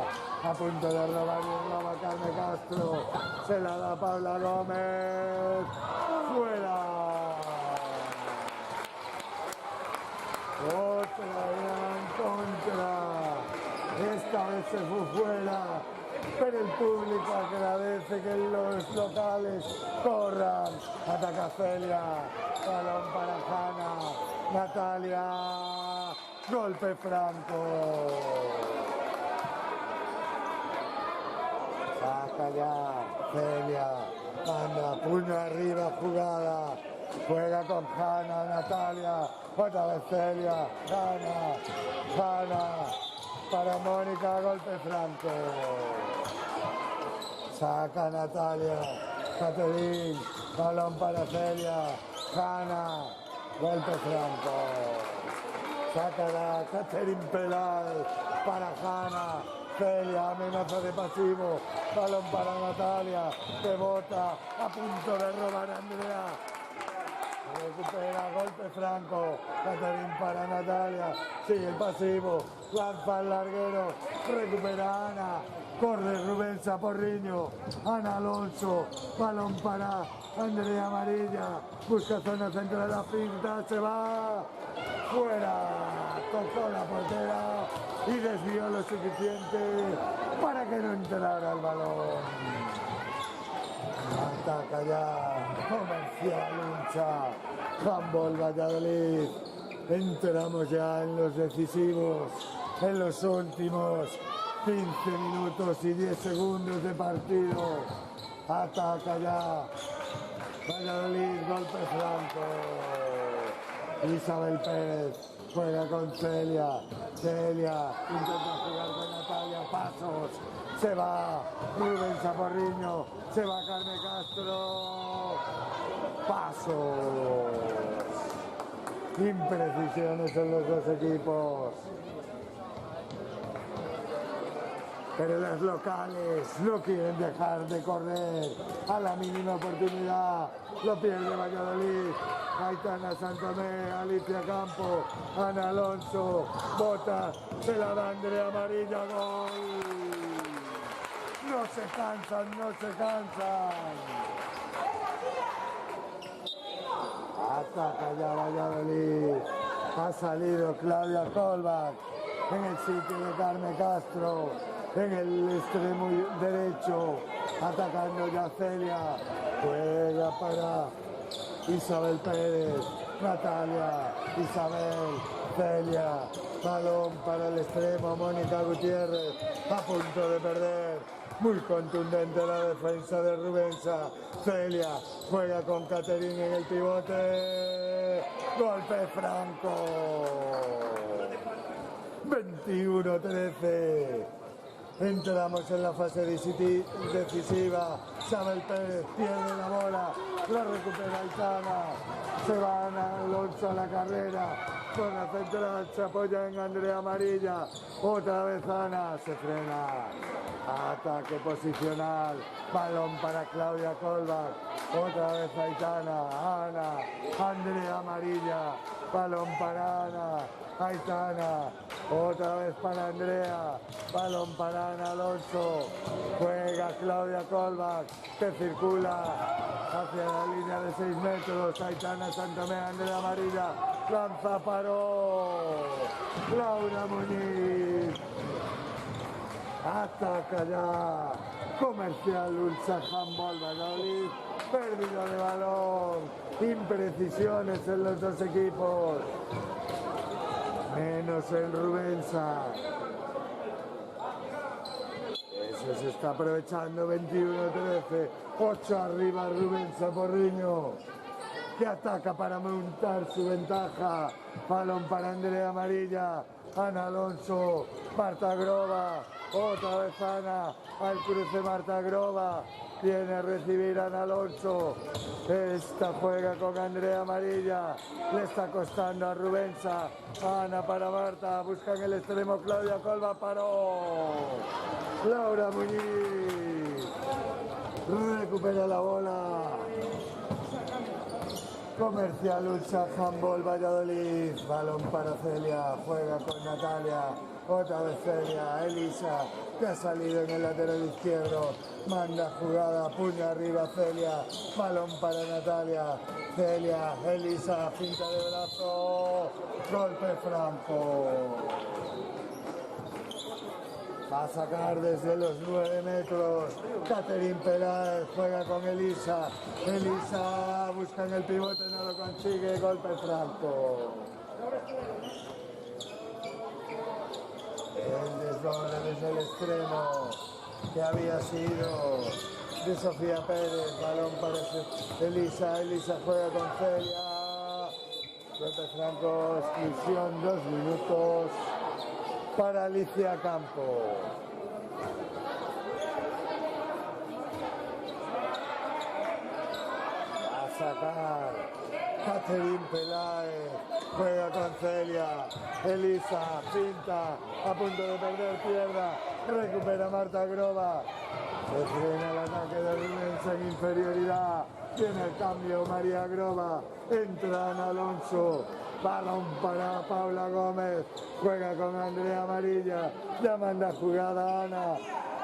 a punto de robar y roba Carmen Castro, se la da Paula Gómez, fuera. Otra gran contra, esta vez se fue fuera, pero el público agradece que los locales corran, ataca Celia, balón para Hanna, Natalia, golpe franco. Saca ya Celia, manda puño arriba, jugada, juega con Hanna, Natalia, otra vez Celia, Hanna, para Mónica, golpe franco. Saca Natalia, Caterín, balón para Celia, Hanna, golpe franco. Saca la Caterín Peláez para Hanna, Celia, amenaza de pasivo. Balón para Natalia, que bota, a punto de robar a Andrea. Recupera, golpe franco. Caterín para Natalia. Sigue el pasivo. Lanza al larguero. Recupera Ana. Corre Rubén Saporriño. Ana Alonso. Balón para Andrea Amarilla. Busca zona central de la finta. Se va. Fuera. Tocó la portera y desvió lo suficiente para que no entrara el balón. Ataca ya Comercial Uncha, Handball Valladolid. Entramos ya en los decisivos, en los últimos 15 minutos y 10 segundos de partido. Ataca ya Valladolid, golpe franco. Isabel Pérez juega con Celia. Celia intenta jugar con Natalia. Pasos. Se va Rubén Saporriño. Se va Carmen Castro. Pasos. Imprecisiones en los dos equipos. Pero las locales no quieren dejar de correr a la mínima oportunidad. Lo pierde Valladolid. Aitana Santomé, Alicia Campo, Ana Alonso, bota, se la da Andrea Amarilla, gol. No se cansan, no se cansan. Ataca ya Valladolid. Ha salido Claudia Colbach en el sitio de Carmen Castro, en el extremo derecho, atacando ya Celia. Juega para Isabel Pérez, Natalia, Isabel, Celia, balón para el extremo, Mónica Gutiérrez, a punto de perder, muy contundente la defensa de Rubensa. Celia juega con Caterín en el pivote, golpe franco, 21-13. Entramos en la fase decisiva. Isabel Pérez pierde la bola, la recupera Aitana. Se va Ana Alonso a la carrera. Con la central se apoya en Andrea Amarilla. Otra vez Ana, se frena. Ataque posicional. Balón para Claudia Colbach. Otra vez Aitana. Ana. Andrea Amarilla. Balón para Ana. Aitana. Otra vez para Andrea. Balón para Ana Alonso. Juega Claudia Colbach, que circula hacia la línea de 6 metros. Aitana Santomé, Andrea Amarilla. Lanza, paró. Laura Muñiz. Ataca ya. Comercial Ulsa Handball Valladolid. Pérdida de balón. Imprecisiones en los dos equipos. Menos el Rubensa. Eso se está aprovechando. 21-13. 8 arriba Rubén Saporriño, que ataca para montar su ventaja. Balón para Andrea Amarilla. Ana Alonso. Marta Grova. Otra vez Ana. Al cruce Marta Grova. Viene a recibir a Ana Alonso. Esta juega con Andrea Amarilla. Le está costando a Rubensa. Ana para Marta. Busca en el extremo Claudia Colbach. Paró. Laura Muñiz. Recupera la bola. Comercial Ulsa Handball Valladolid. Balón para Celia. Juega con Natalia. Otra vez Celia. Elisa, que ha salido en el lateral izquierdo. Manda jugada. Puño arriba Celia. Balón para Natalia. Celia. Elisa. Finta de brazo. Golpe franco. Va a sacar desde los 9 metros. Caterín Peláez juega con Elisa. Elisa busca en el pivote, no lo consigue. Golpe franco. El desborde desde el extremo, que había sido de Sofía Pérez. Balón para Elisa. Elisa juega con Celia. Golpe franco, exclusión, 2 minutos. Para Alicia Campo. Va a sacar Catherine Peláez juega con Celia. Elisa, pinta, a punto de perder pierda. Recupera Marta Grova. Se frena el ataque de Rubens en inferioridad. Tiene el cambio María Grova. Entra Ana Alonso. Balón para Paula Gómez. Juega con Andrea Amarilla. Ya manda jugada Ana.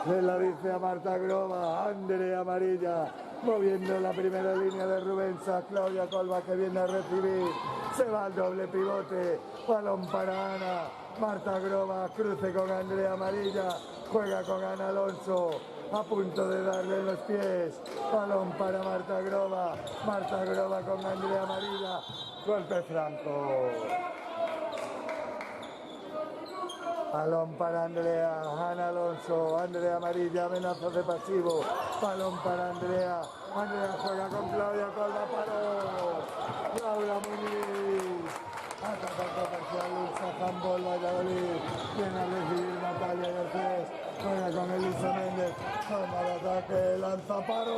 Se la dice a Marta Grova. Andrea Amarilla. Moviendo la primera línea de Rubensa. Claudia Colba que viene a recibir. Se va al doble pivote. Balón para Ana. Marta Grova. Cruce con Andrea Amarilla. Juega con Ana Alonso. A punto de darle en los pies. Balón para Marta Grova. Marta Grova con Andrea Amarilla. Golpe franco. Balón para Andrea. Ana Alonso. Andrea Amarilla. Amenaza de pasivo. Balón para Andrea. Andrea juega con Claudia Colba. Paró. Laura Muñiz. Ataca comercial Ulsa Handball Valladolid. Viene a recibir Natalia Garcés. Juega con Elisa Méndez. Toma el ataque. Lanza. Paró.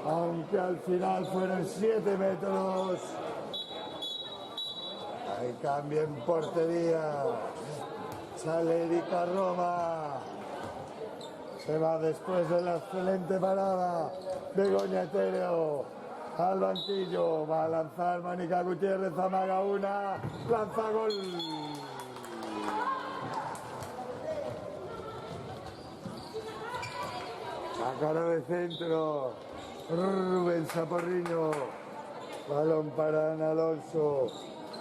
Aunque al final fueron 7 metros. Hay cambio en portería. Sale Erika Roma. Se va después de la excelente parada. Begoña Etéreo. Al banquillo. Va a lanzar Mónica Gutiérrez. Amaga una. Lanza gol. Sacara de centro. Rubén Saporriño. Balón para Ana Alonso.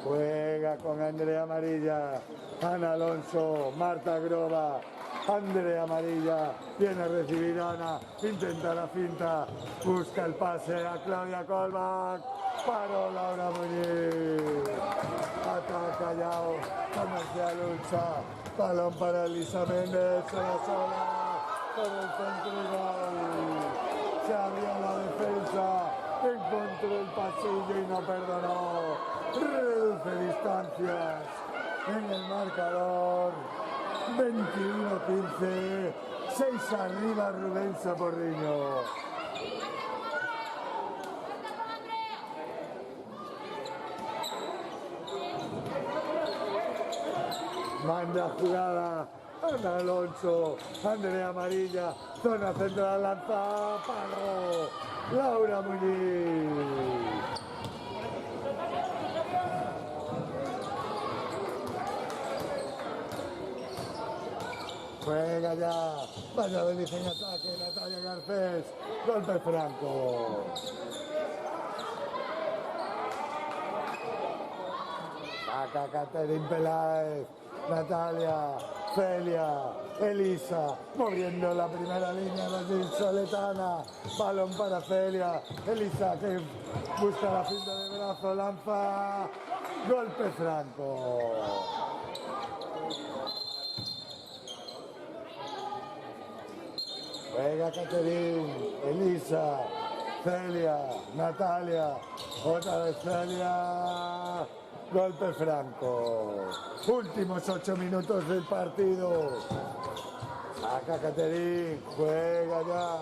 Juega con Andrea Amarilla. Ana Alonso. Marta Grova. Andrea Amarilla. Viene a recibir Ana. Intenta la finta. Busca el pase a Claudia Colbach. Paró Laura Muñiz. Ataca Yao. Comercial lucha. Balón para Elisa Méndez. Sola. Por el centro y gol. Se abrió la defensa. Encontró el pasillo y no perdonó. Reduce distancias en el marcador. 21-15. 6 arriba Rubén Saporriño. Manda jugada. Ana Alonso, Andrea Amarilla, zona central, lanza, paró, Laura Muñiz. Juega ya, Valladolid en ataque, Natalia Garcés, golpe franco. Saca Catherine Peláez, Natalia, Celia, Elisa, moviendo la primera línea de Soletana, balón para Celia, Elisa que busca la finta de brazo, lanza, golpe franco. Juega Catherine, Elisa, Celia, Natalia, otra vez Celia. Golpe franco. Últimos 8 minutos del partido. Saca Catherine. Juega ya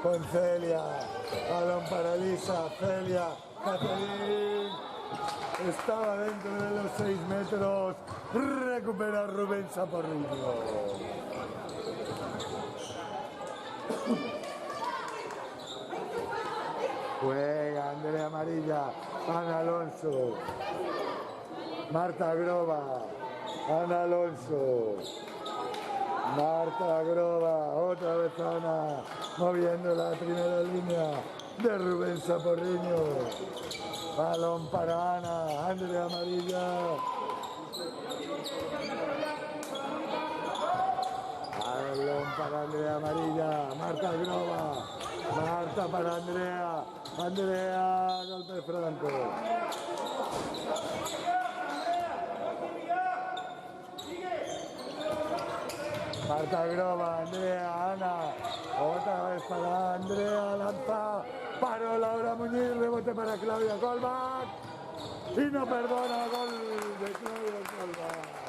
con Celia. Balón para Elisa. Celia. Catherine. Estaba dentro de los 6 metros. Recupera Rubén Saporriño. Juega Andrea Amarilla. Ana Alonso, Marta Grova, Ana Alonso, Marta Grova, otra vez Ana, moviendo la primera línea de Rubén Saporriño, balón para Ana, Andrea Amarilla, balón para Andrea Amarilla, Marta Grova, Marta para Andrea. Andrea, golpe franco. Marta Grova, Andrea, Ana. Otra vez para Andrea, lanza. Paró Laura Muñiz, rebote para Claudia Colbach. Y no perdona, gol de Claudia Colbach.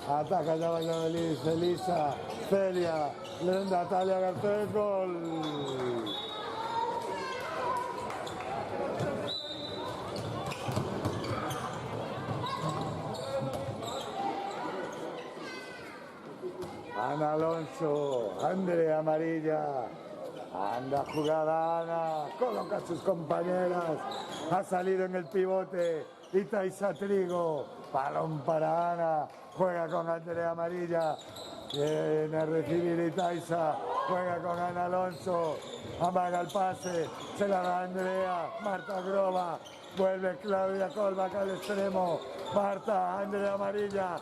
Ataca ya Valladolid, Elisa. Celia, Natalia Garcés, gol. Ana Alonso, Andrea amarilla. Anda jugada Ana, coloca a sus compañeras. Ha salido en el pivote Itaisa Trigo. Balón para Ana, juega con Andrea amarilla. Viene a recibir Itaisa, juega con Ana Alonso. Amaga el pase, se la da Andrea. Marta Grova, vuelve Claudia Colback al extremo. Marta, Andrea amarilla.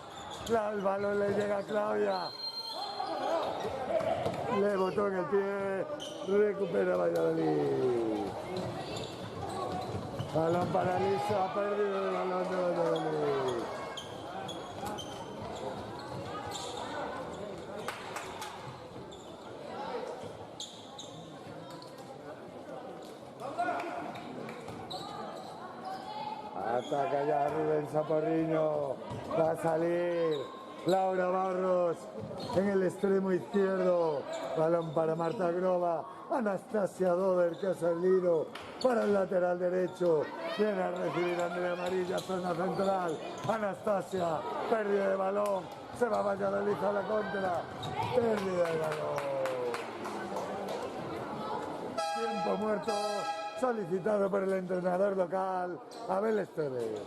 El balón le llega a Claudia. Le botó en el pie, recupera Valladolid. Balón para Lisa, perdido el balón de Valladolid. Ataca ya Rubén Saporriño, va a salir Laura Barros en el extremo izquierdo, balón para Marta Grova, Anastasia Doder que ha salido para el lateral derecho, viene a recibir Andrea Amarilla, zona central, Anastasia, pérdida de balón, se va Valladolid a la contra, pérdida de balón. Tiempo muerto solicitado por el entrenador local, Abel Esteves.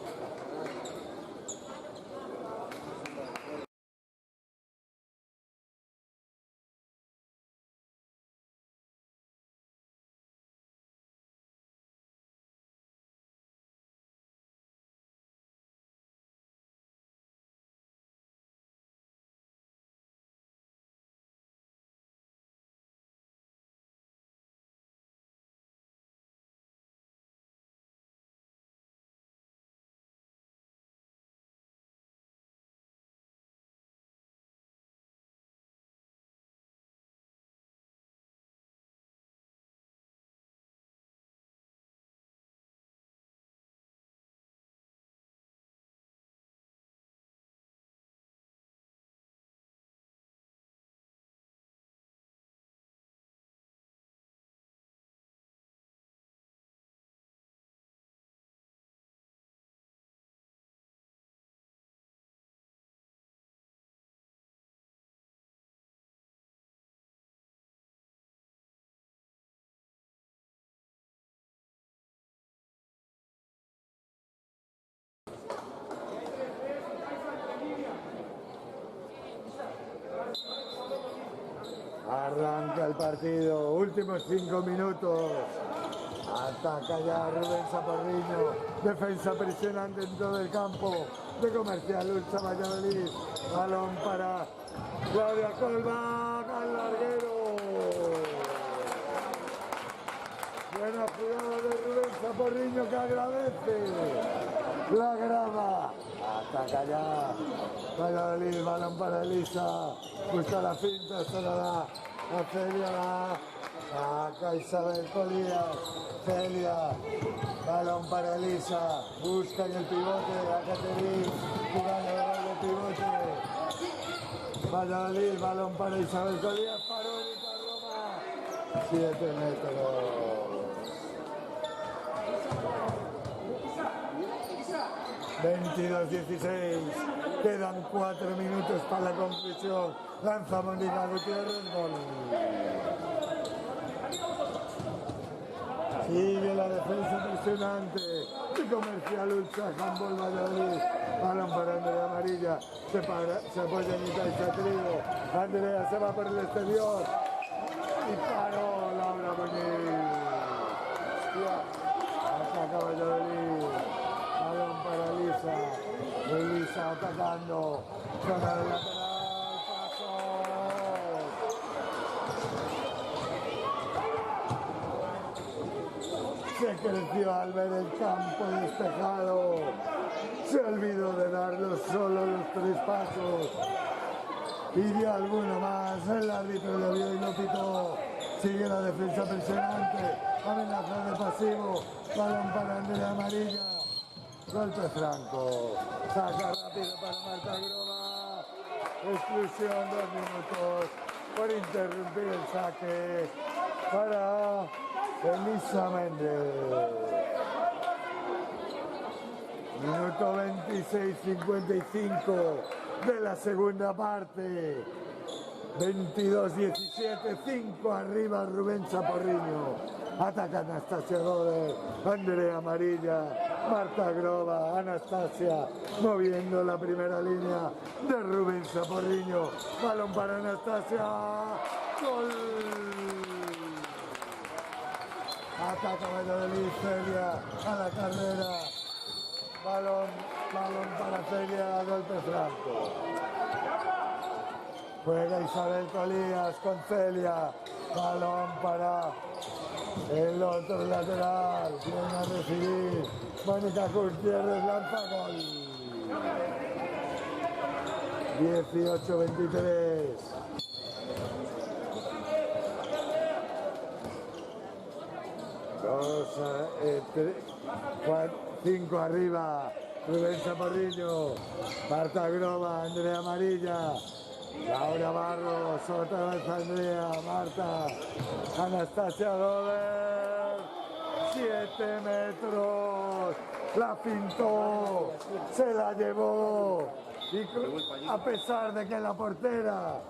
Arranca el partido, últimos 5 minutos. Ataca ya Rubén Saporriño. Defensa presionante en todo el campo de Comercial Ulsa Valladolid. Balón para Claudia Colback al larguero. Buena jugada de Rubén Saporriño que agradece la grava. Ataca ya Valladolid, balón para Elisa. Busca la finta, se la da a Celia. Acá Isabel Colías. Celia, balón para Elisa. Busca en el pivote a Caterín. Jugando de pivote. Valladolid, balón para Isabel Colías. Parónica Roma. 7 metros. 22-16, quedan 4 minutos para la conclusión. Lanza Mónica Gutiérrez, gol. Sigue la defensa presionante de Comercial Ulsa, Handball Valladolid. Balón para Andrea Amarilla, se apoya en Itaisa Trigo. Andrea se va por el exterior y paró Laura Muñiz. Ataca Valladolid. Balón para Elisa. Elisa atacando. Zona de lateral. Paso. Se creció al ver el campo despejado. Se olvidó de darlos solo los 3 pasos. Pidió alguno más. El árbitro lo vio y lo pitó. Sigue la defensa presionante. Amenaza de pasivo. Balón para Andrea Amarilla. Golpe franco, saca rápido para Marta Grova, exclusión 2 minutos por interrumpir el saque para Elisa Méndez. Minuto 26:55 de la segunda parte. 22-17, 5 arriba Rubén Saporriño. Ataca Anastasia Doder, Andrea Amarilla, Marta Grova, Anastasia moviendo la primera línea de Rubén Saporriño. Balón para Anastasia. Gol. Ataca Valladolid, Celia a la carrera. Balón para Celia, golpe franco. Juega Isabel Colías con Celia. Balón para el otro lateral. Viene a recibir. Mónica Gutiérrez lanza gol. 18-23. 5 arriba. Rubén Saporriño. Marta Grova, Andrea Amarilla. Laura Barros, otra vez Andrea, Marta, Anastasia Doder, 7 metros, la pintó, se la llevó, y a pesar de que la portera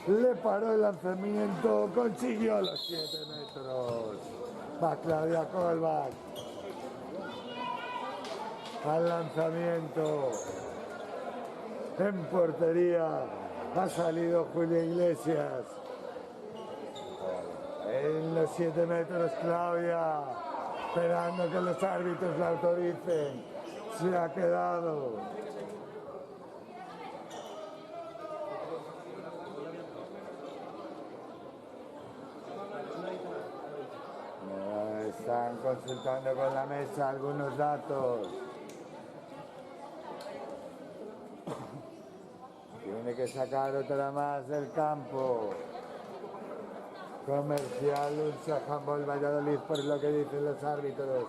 le paró el lanzamiento, consiguió los 7 metros. Va Claudia Colbach al lanzamiento, en portería. Ha salido Julia Iglesias. En los 7 metros Claudia, esperando que los árbitros la autoricen. Se ha quedado. Están consultando con la mesa algunos datos. Tiene que sacar otra más del campo. Comercial Ulsa Handball Valladolid, por lo que dicen los árbitros.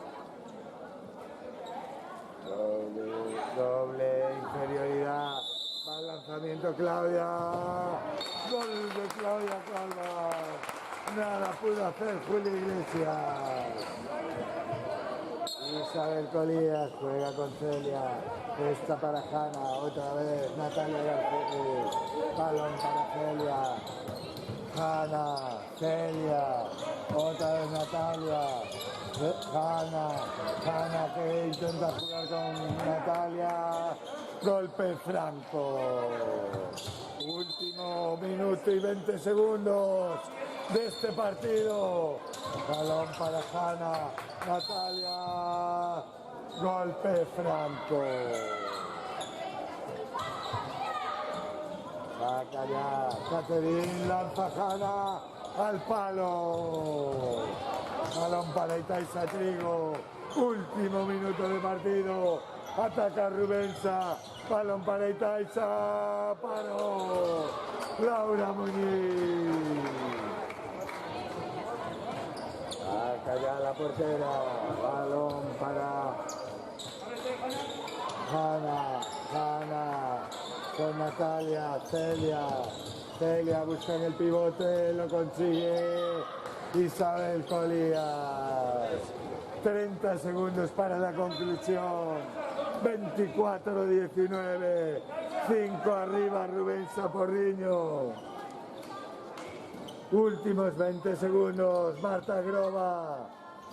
Doble inferioridad. Va al lanzamiento Claudia. Gol de Claudia Calva. Nada pudo hacer Julio Iglesias. Isabel Colías juega con Celia. Esta para Hanna, otra vez Natalia Garcés. Balón para Celia. Hanna, Celia, otra vez Natalia. Hanna que intenta jugar con Natalia. Golpe franco. Último minuto y 20 segundos de este partido. Balón para Hanna, Natalia. Golpe franco. Saca ya. Caterín lanza Hanna al palo. Balón para Itaiza Trigo. Último minuto de partido. Ataca Rubensa. Balón para Itaiza. Paró. Laura Muñiz. Saca ya la portera. Balón para Hanna con Natalia, Celia busca en el pivote, lo consigue Isabel Colías. 30 segundos para la conclusión. 24-19. 5 arriba Rubén Saporriño. Últimos 20 segundos. Marta Grova.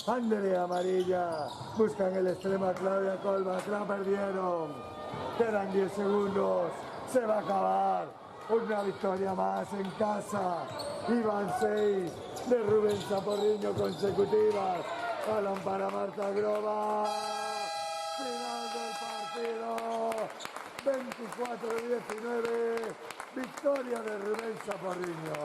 Andrea Amarilla. Buscan el extremo a Claudia Colbach. La perdieron. Quedan 10 segundos. Se va a acabar. Una victoria más en casa. Iban 6 de Rubén Saporriño consecutivas. Balón para Marta Grova. Final del partido. 24-19. Victoria de Rubén Saporriño.